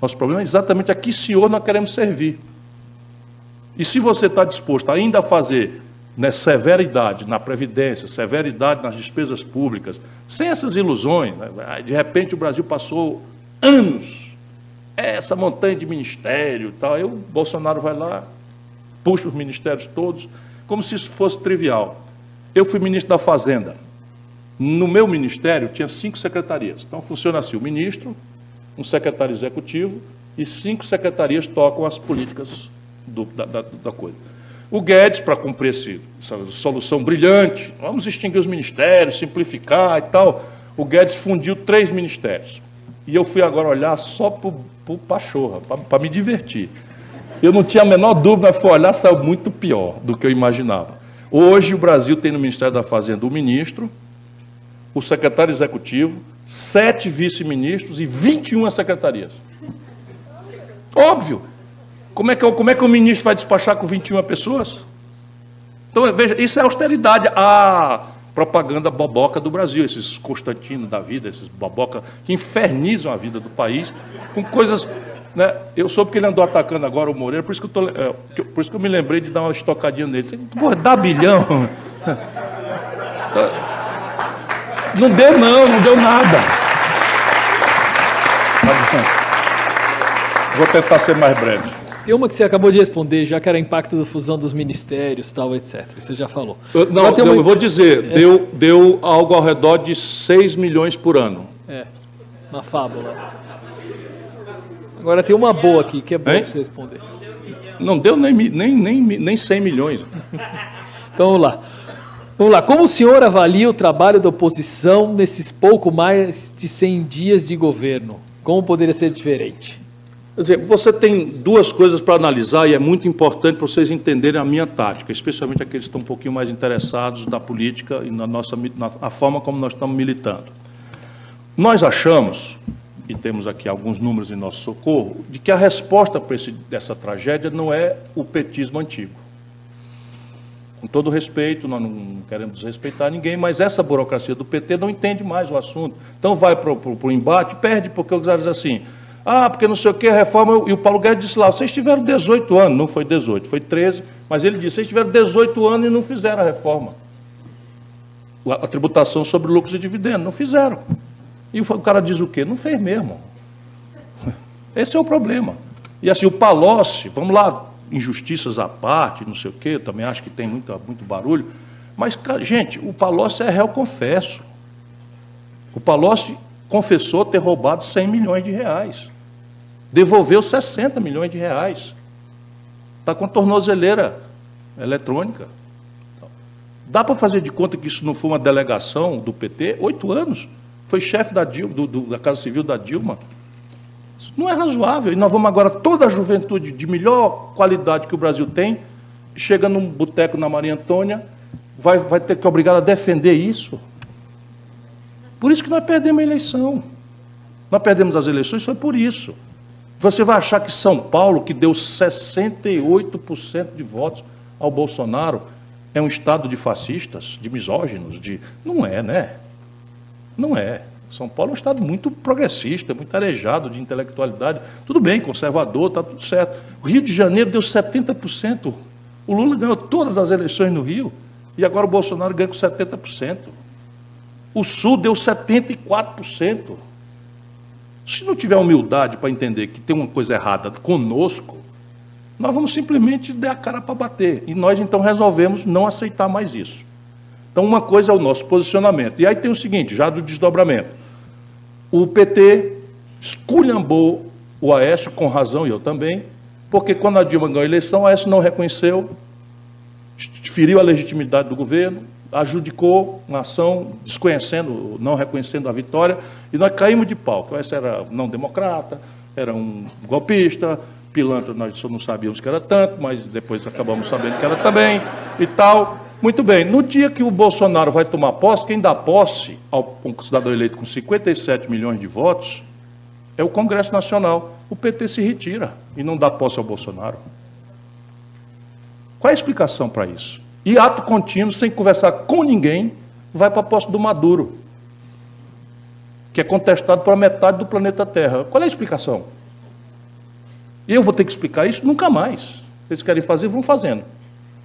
Nosso problema é exatamente a que senhor nós queremos servir. E se você está disposto ainda a fazer, né, severidade na Previdência, severidade nas despesas públicas, sem essas ilusões, né, de repente o Brasil passou anos, essa montanha de ministério, tal, aí o Bolsonaro vai lá, puxa os ministérios todos, como se isso fosse trivial. Eu fui ministro da Fazenda. No meu ministério tinha 5 secretarias. Então funciona assim, o ministro, um secretário executivo e 5 secretarias tocam as políticas da coisa. O Guedes, para cumprir essa solução brilhante, vamos extinguir os ministérios, simplificar e tal, o Guedes fundiu 3 ministérios. E eu fui agora olhar só para o pachorra, para me divertir. Eu não tinha a menor dúvida, mas fui olhar, saiu muito pior do que eu imaginava. Hoje o Brasil tem no Ministério da Fazenda o ministro, o secretário executivo, 7 vice-ministros e 21 secretarias. Óbvio. Como é que o ministro vai despachar com 21 pessoas? Então, veja, isso é austeridade. A propaganda boboca do Brasil, esses Constantino da vida, esses boboca que infernizam a vida do país com coisas... Né? Eu soube que ele andou atacando agora o Moreira, por isso que eu me lembrei de dar uma estocadinha nele. Pô, dá bilhão. Não deu nada. Vou tentar ser mais breve. Tem uma que você acabou de responder, já que era impacto da fusão dos ministérios, tal, etc. Você já falou. Eu vou dizer, deu algo ao redor de 6 milhões por ano. É, uma fábula. Agora tem uma boa aqui, que é boa você responder. Não deu nem 100 milhões. Então vamos lá. Vamos lá. Como o senhor avalia o trabalho da oposição nesses pouco mais de 100 dias de governo? Como poderia ser diferente? Quer dizer, você tem 2 coisas para analisar e é muito importante para vocês entenderem a minha tática, especialmente aqueles que estão um pouquinho mais interessados na política e na forma como nós estamos militando. Nós achamos, e temos aqui alguns números em nosso socorro, de que a resposta para essa tragédia não é o petismo antigo. Com todo respeito, nós não queremos desrespeitar ninguém, mas essa burocracia do PT não entende mais o assunto. Então vai para o embate, perde, porque os caras dizem assim, porque não sei o que, a reforma, e o Paulo Guedes disse lá, vocês tiveram 18 anos, não foi 18, foi 13, mas ele disse, vocês tiveram 18 anos e não fizeram a reforma. A tributação sobre lucros e dividendos, não fizeram. E o cara diz o quê? Não fez mesmo. Esse é o problema. E assim, o Palocci, vamos lá, injustiças à parte, não sei o quê, eu também acho que tem muito barulho, mas, gente, o Palocci é réu confesso. O Palocci confessou ter roubado 100 milhões de reais. Devolveu 60 milhões de reais. Está com tornozeleira eletrônica. Dá para fazer de conta que isso não foi uma delegação do PT? 8 anos. Foi chefe da Casa Civil da Dilma. Isso não é razoável. E nós vamos agora, toda a juventude de melhor qualidade que o Brasil tem, chega num boteco na Maria Antônia, vai ter que obrigar a defender isso. Por isso que nós perdemos a eleição. Nós perdemos as eleições, foi por isso. Você vai achar que São Paulo, que deu 68% de votos ao Bolsonaro, é um estado de fascistas, de misóginos, de... Não é, né? Não é. São Paulo é um estado muito progressista, muito arejado de intelectualidade. Tudo bem, conservador, está tudo certo. O Rio de Janeiro deu 70%. O Lula ganhou todas as eleições no Rio e agora o Bolsonaro ganha com 70%. O Sul deu 74%. Se não tiver humildade para entender que tem uma coisa errada conosco, nós vamos simplesmente dar a cara para bater. E nós, então, resolvemos não aceitar mais isso. Então, uma coisa é o nosso posicionamento. E aí tem o seguinte, já do desdobramento. O PT esculhambou o Aécio, com razão, e eu também, porque quando a Dilma ganhou a eleição, o Aécio não reconheceu, feriu a legitimidade do governo, adjudicou uma ação desconhecendo, não reconhecendo a vitória, e nós caímos de pau. O Aécio era não democrata, era um golpista, pilantra nós só não sabíamos que era tanto, mas depois acabamos sabendo que era também, e tal. Muito bem, no dia que o Bolsonaro vai tomar posse, quem dá posse ao um cidadão eleito com 57 milhões de votos é o Congresso Nacional. O PT se retira e não dá posse ao Bolsonaro. Qual é a explicação para isso? E ato contínuo, sem conversar com ninguém, vai para a posse do Maduro, que é contestado por metade do planeta Terra. Qual é a explicação? Eu vou ter que explicar isso? Nunca mais. Se eles querem fazer, vão fazendo,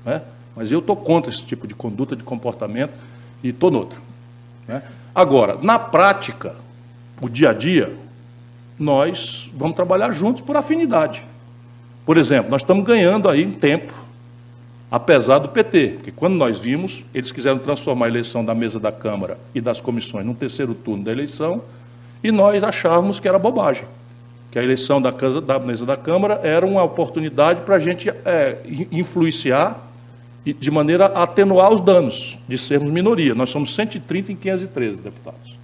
né? Mas eu estou contra esse tipo de conduta, de comportamento, e estou noutra, né? Agora, na prática, o dia a dia, nós vamos trabalhar juntos por afinidade. Por exemplo, nós estamos ganhando aí em tempo, apesar do PT, porque quando nós vimos, eles quiseram transformar a eleição da mesa da Câmara e das comissões num terceiro turno da eleição, e nós achávamos que era bobagem, que a eleição da mesa da Câmara era uma oportunidade para a gente influenciar e de maneira a atenuar os danos de sermos minoria. Nós somos 130 em 513 deputados.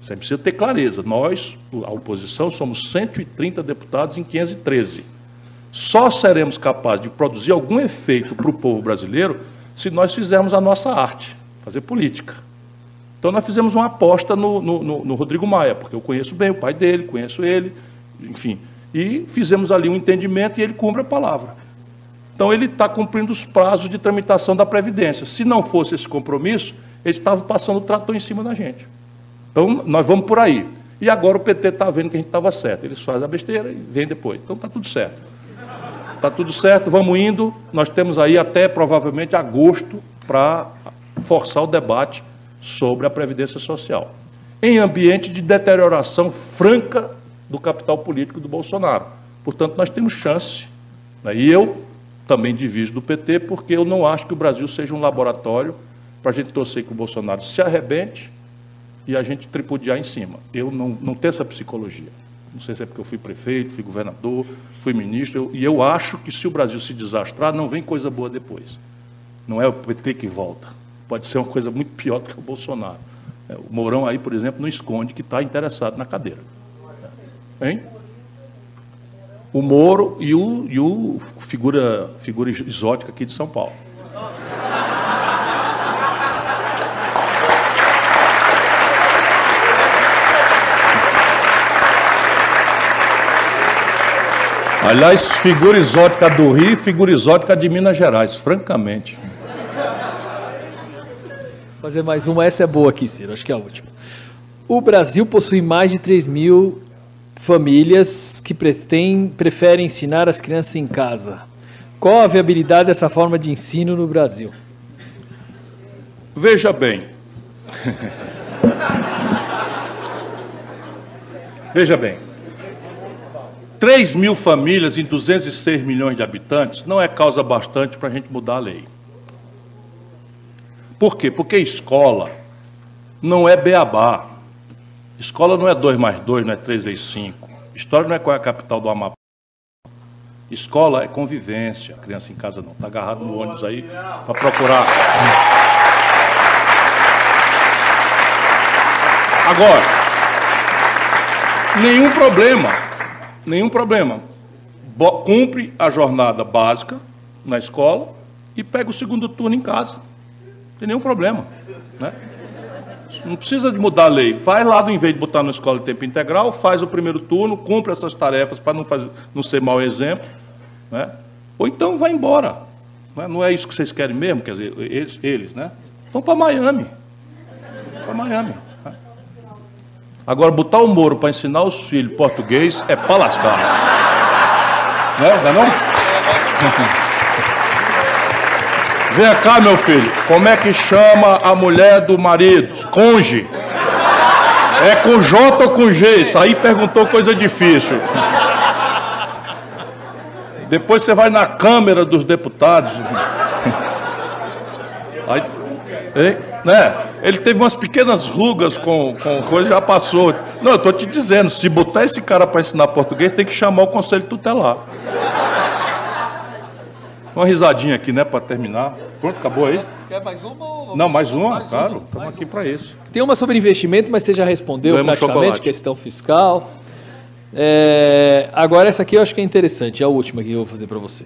Você precisa ter clareza. Nós, a oposição, somos 130 deputados em 513. Só seremos capazes de produzir algum efeito para o povo brasileiro se nós fizermos a nossa arte, fazer política. Então, nós fizemos uma aposta no Rodrigo Maia, porque eu conheço bem o pai dele, conheço ele, enfim. E fizemos ali um entendimento e ele cumpre a palavra. Então, ele está cumprindo os prazos de tramitação da Previdência. Se não fosse esse compromisso, ele estava passando o trator em cima da gente. Então, nós vamos por aí. E agora o PT está vendo que a gente estava certo. Eles fazem a besteira e vem depois. Então, está tudo certo. Está tudo certo, vamos indo. Nós temos aí até, provavelmente, agosto para forçar o debate sobre a Previdência Social. Em ambiente de deterioração franca do capital político do Bolsonaro. Portanto, nós temos chance, né? E eu também divido do PT, porque eu não acho que o Brasil seja um laboratório para a gente torcer que o Bolsonaro se arrebente e a gente tripudiar em cima. Eu não tenho essa psicologia. Não sei se é porque eu fui prefeito, fui governador, fui ministro, e eu acho que se o Brasil se desastrar, não vem coisa boa depois. Não é o PT que volta. Pode ser uma coisa muito pior do que o Bolsonaro. O Mourão aí, por exemplo, não esconde que está interessado na cadeira. Hein? O Moro e o figura exótica aqui de São Paulo. Aliás, figura exótica do Rio e figura exótica de Minas Gerais, francamente. Vou fazer mais uma, essa é boa aqui, Ciro, acho que é a última. O Brasil possui mais de 3.000 famílias que preferem ensinar as crianças em casa. Qual a viabilidade dessa forma de ensino no Brasil? Veja bem. Veja bem. 3.000 famílias em 206 milhões de habitantes não é causa bastante para a gente mudar a lei. Por quê? Porque escola não é beabá. Escola não é 2 mais 2, não é 3 vezes 5. História não é qual é a capital do Amapá. Escola é convivência. A criança em casa não. Está agarrado no ônibus aí para procurar. Agora, nenhum problema. Cumpre a jornada básica na escola e pega o segundo turno em casa. Não tem nenhum problema, né? Não precisa de mudar a lei. Faz lá, em vez de botar na escola de tempo integral, faz o primeiro turno, cumpre essas tarefas para não ser mau exemplo, né? Ou então vai embora. Não é isso que vocês querem mesmo? Quer dizer, eles, né? Vão para Miami. Para Miami. Né? Agora, botar o Moro para ensinar os filhos português é para lascar. Não é não? Vem cá, meu filho. Como é que chama a mulher do marido? Conge. É com J ou com G? Isso aí perguntou coisa difícil. Depois você vai na Câmara dos Deputados. Aí, né? Ele teve umas pequenas rugas com coisa, já passou. Não, eu estou te dizendo, se botar esse cara para ensinar português, tem que chamar o Conselho Tutelar. Uma risadinha aqui, né, para terminar. Pronto, acabou aí? Quer mais uma? Ou... Não, mais uma, claro. Estamos aqui para isso. Tem uma sobre investimento, mas você já respondeu praticamente, questão fiscal. Agora essa aqui eu acho que é interessante, é a última que eu vou fazer para você.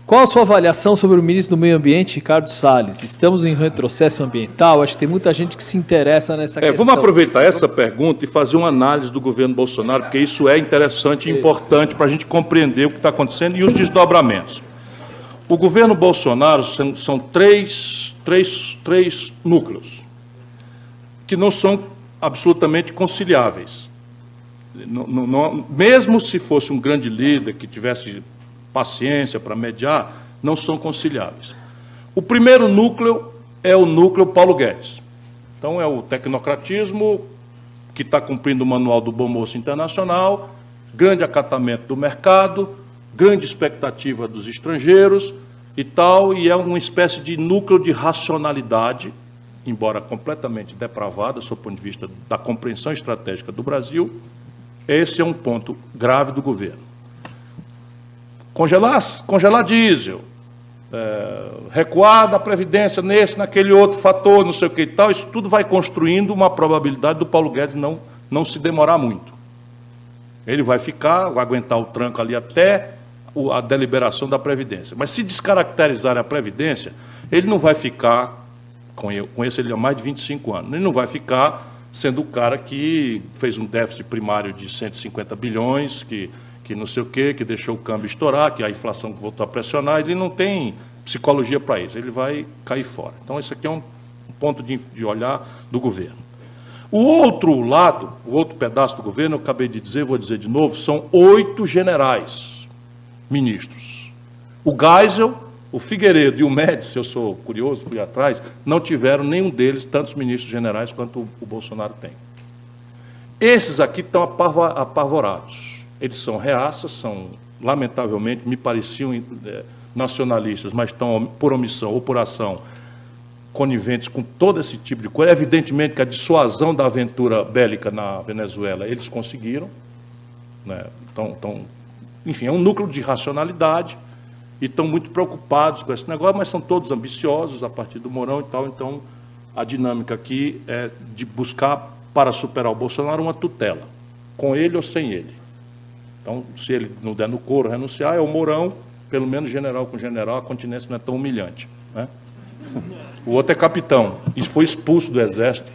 Qual a sua avaliação sobre o ministro do Meio Ambiente, Ricardo Salles? Estamos em retrocesso ambiental? Acho que tem muita gente que se interessa nessa questão. Vamos aproveitar essa pergunta e fazer uma análise do governo Bolsonaro, porque isso é interessante e importante para a gente compreender o que está acontecendo e os desdobramentos. O governo Bolsonaro são três núcleos que não são absolutamente conciliáveis. Mesmo se fosse um grande líder que tivesse paciência para mediar, não são conciliáveis. O primeiro núcleo é o núcleo Paulo Guedes. Então, é o tecnocratismo que está cumprindo o manual do Bom Moço Internacional, grande acatamento do mercado, grande expectativa dos estrangeiros e tal, e é uma espécie de núcleo de racionalidade, embora completamente depravada, do ponto de vista da compreensão estratégica do Brasil. Esse é um ponto grave do governo. Congelar diesel, recuar da Previdência nesse, naquele outro fator, não sei o que e tal, isso tudo vai construindo uma probabilidade do Paulo Guedes não se demorar muito. Ele vai aguentar o tranco ali até a deliberação da Previdência. Mas se descaracterizar a Previdência, ele não vai ficar, conheço ele há mais de 25 anos, ele não vai ficar sendo o cara que fez um déficit primário de 150 bilhões, que não sei o quê, que deixou o câmbio estourar, que a inflação voltou a pressionar, ele não tem psicologia para isso, ele vai cair fora. Então, esse aqui é um ponto de olhar do governo. O outro lado, o outro pedaço do governo, eu acabei de dizer, vou dizer de novo, são 8 generais ministros. O Geisel, o Figueiredo e o Médici, eu sou curioso, fui atrás, não tiveram nenhum deles tantos ministros generais quanto o Bolsonaro tem. Esses aqui estão apavorados. Eles são reaças, são, lamentavelmente, me pareciam nacionalistas, mas estão, por omissão ou por ação, coniventes com todo esse tipo de coisa. Evidentemente que a dissuasão da aventura bélica na Venezuela eles conseguiram, né? Enfim, é um núcleo de racionalidade e estão muito preocupados com esse negócio, mas são todos ambiciosos a partir do Mourão e tal. Então, a dinâmica aqui é de buscar, para superar o Bolsonaro, uma tutela, com ele ou sem ele. Então, se ele não der no couro renunciar, é o Mourão, pelo menos general com general, a continência não é tão humilhante, né? O outro é capitão, e foi expulso do Exército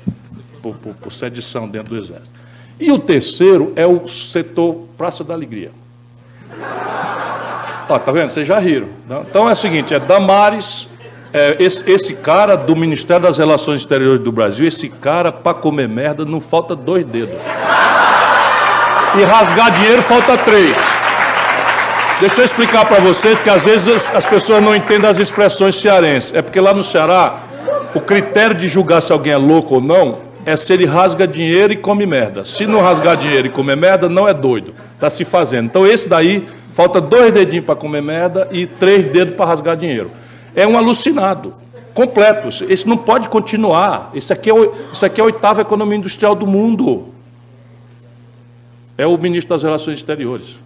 por sedição dentro do Exército. E o terceiro é o setor Praça da Alegria. Ó, tá vendo? Vocês já riram. Então é o seguinte, é Damares, esse cara do Ministério das Relações Exteriores do Brasil, esse cara, para comer merda, não falta 2 dedos. E rasgar dinheiro falta 3. Deixa eu explicar para vocês, porque às vezes as pessoas não entendem as expressões cearenses. É porque lá no Ceará, o critério de julgar se alguém é louco ou não é se ele rasga dinheiro e come merda. Se não rasgar dinheiro e comer merda, não é doido. Está se fazendo. Então esse daí, falta 2 dedinhos para comer merda e 3 dedos para rasgar dinheiro. É um alucinado completo. Esse não pode continuar. Isso aqui é a 8ª economia industrial do mundo. É o ministro das Relações Exteriores.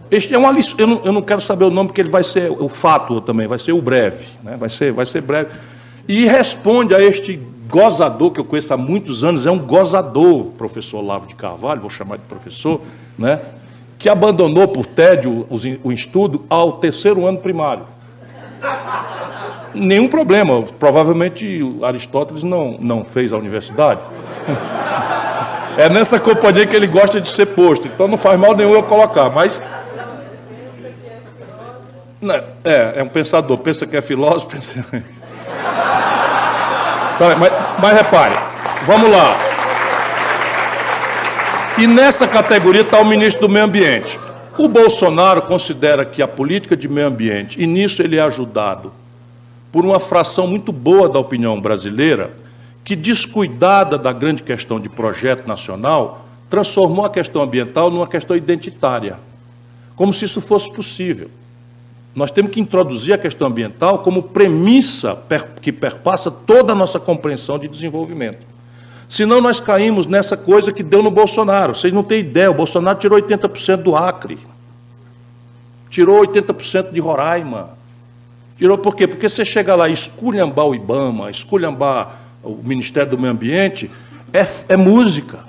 Este é uma lição, eu não quero saber o nome, porque ele vai ser o fato também, vai ser o breve, né? vai ser breve. E responde a este gozador, que eu conheço há muitos anos, é um gozador, professor Olavo de Carvalho, vou chamar de professor, né? Que abandonou por tédio o estudo ao 3º ano primário. Nenhum problema. Provavelmente Aristóteles não fez a universidade. É nessa companhia que ele gosta de ser posto. Então não faz mal nenhum eu colocar, mas... É um pensador. Pensa que é filósofo, pensa... Mas repare, vamos lá. E nessa categoria está o ministro do Meio Ambiente. O Bolsonaro considera que a política de meio ambiente, e nisso ele é ajudado por uma fração muito boa da opinião brasileira, que, descuidada da grande questão de projeto nacional, transformou a questão ambiental numa questão identitária, como se isso fosse possível. Nós temos que introduzir a questão ambiental como premissa que perpassa toda a nossa compreensão de desenvolvimento. Senão nós caímos nessa coisa que deu no Bolsonaro. Vocês não têm ideia, o Bolsonaro tirou 80% do Acre, tirou 80% de Roraima. Tirou por quê? Porque você chega lá e esculhambar o IBAMA, esculhambar o Ministério do Meio Ambiente, é música.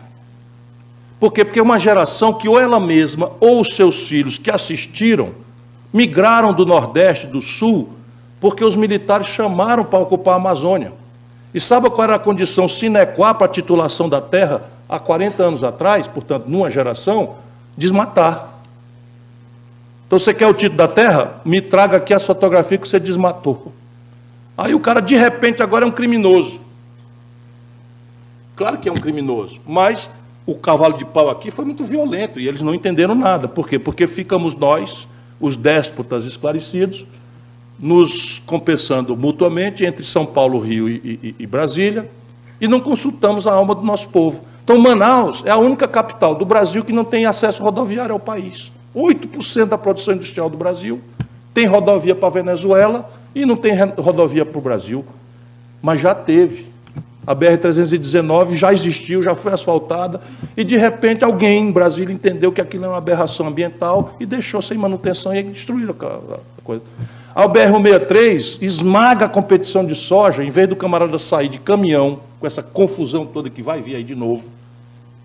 Por quê? Porque é uma geração que ou ela mesma ou os seus filhos que assistiram migraram do Nordeste, do Sul, porque os militares chamaram para ocupar a Amazônia. E sabe qual era a condição sine qua para a titulação da terra há 40 anos atrás, portanto, numa geração? Desmatar. Então, você quer o título da terra? Me traga aqui a fotografia que você desmatou. Aí o cara, de repente, agora é um criminoso. Claro que é um criminoso, mas o cavalo de pau aqui foi muito violento e eles não entenderam nada. Por quê? Porque ficamos nós, os déspotas esclarecidos, nos compensando mutuamente entre São Paulo, Rio e Brasília, e não consultamos a alma do nosso povo. Então, Manaus é a única capital do Brasil que não tem acesso rodoviário ao país. 8% da produção industrial do Brasil tem rodovia para a Venezuela e não tem rodovia para o Brasil, mas já teve. A BR-319 já existiu, já foi asfaltada, e de repente alguém em Brasília entendeu que aquilo é uma aberração ambiental e deixou sem manutenção e destruiu a coisa. A BR-163 esmaga a competição de soja, em vez do camarada sair de caminhão, com essa confusão toda que vai vir aí de novo,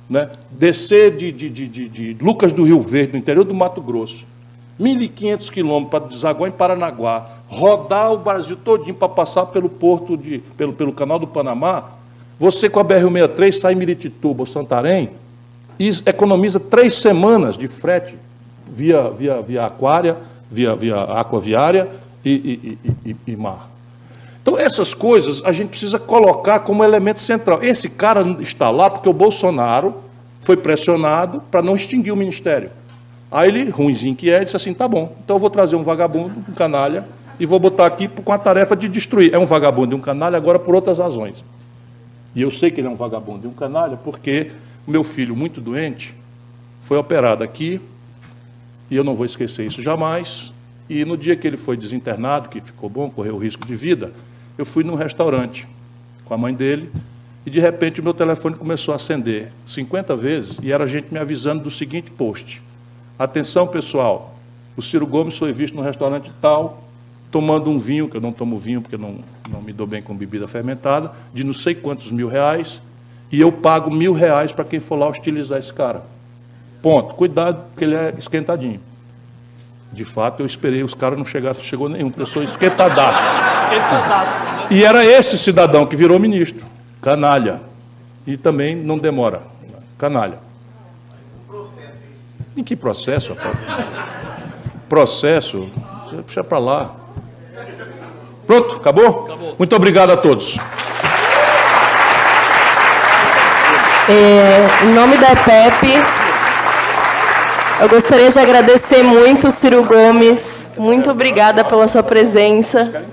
né? Descer de Lucas do Rio Verde, no interior do Mato Grosso, 1.500 quilômetros para desaguar em Paranaguá, rodar o Brasil todinho para passar pelo porto, pelo canal do Panamá, você com a BR-163 sai em Miritituba ou Santarém e economiza 3 semanas de frete via aquaviária e mar. Então, essas coisas a gente precisa colocar como elemento central. Esse cara está lá porque o Bolsonaro foi pressionado para não extinguir o ministério. Aí ele, ruinzinho que é, disse assim, tá bom, então eu vou trazer um vagabundo, um canalha, e vou botar aqui com a tarefa de destruir. É um vagabundo e um canalha agora por outras razões. E eu sei que ele é um vagabundo e um canalha porque o meu filho, muito doente, foi operado aqui, e eu não vou esquecer isso jamais, e no dia que ele foi desinternado, que ficou bom, correu risco de vida, eu fui num restaurante com a mãe dele, e de repente o meu telefone começou a acender 50 vezes, e era gente me avisando do seguinte post: atenção, pessoal, o Ciro Gomes foi visto no restaurante tal, tomando um vinho, que eu não tomo vinho porque não me dou bem com bebida fermentada, de não sei quantos R$1.000, e eu pago R$1.000 para quem for lá hostilizar esse cara. Ponto. Cuidado, porque ele é esquentadinho. De fato, eu esperei, os caras não chegou nenhum, pessoa esquentadaço. E era esse cidadão que virou ministro. Canalha. E também não demora. Canalha. Em que processo, rapaz? Processo? Deixa para lá. Pronto? Acabou? Acabou. Muito obrigado a todos. Em nome da EPEP, eu gostaria de agradecer muito, Ciro Gomes. Muito obrigada pela sua presença.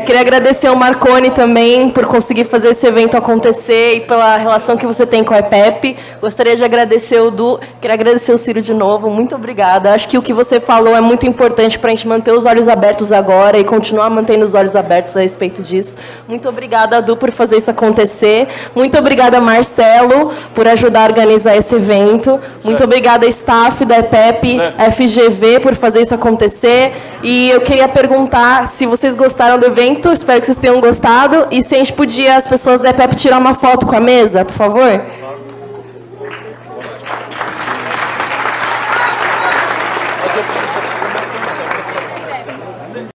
Queria agradecer ao Marconi também por conseguir fazer esse evento acontecer e pela relação que você tem com a EPEP. Gostaria de agradecer o Du, queria agradecer o Ciro de novo, muito obrigada. Acho que o que você falou é muito importante para a gente manter os olhos abertos agora e continuar mantendo os olhos abertos a respeito disso. Muito obrigada, Du, por fazer isso acontecer. Muito obrigada, Marcelo, por ajudar a organizar esse evento. Muito obrigada, staff da EPEP, FGV, por fazer isso acontecer. E eu queria perguntar se vocês gostaram do evento, espero que vocês tenham gostado, e se a gente podia, as pessoas da EPEP, tirar uma foto com a mesa, por favor?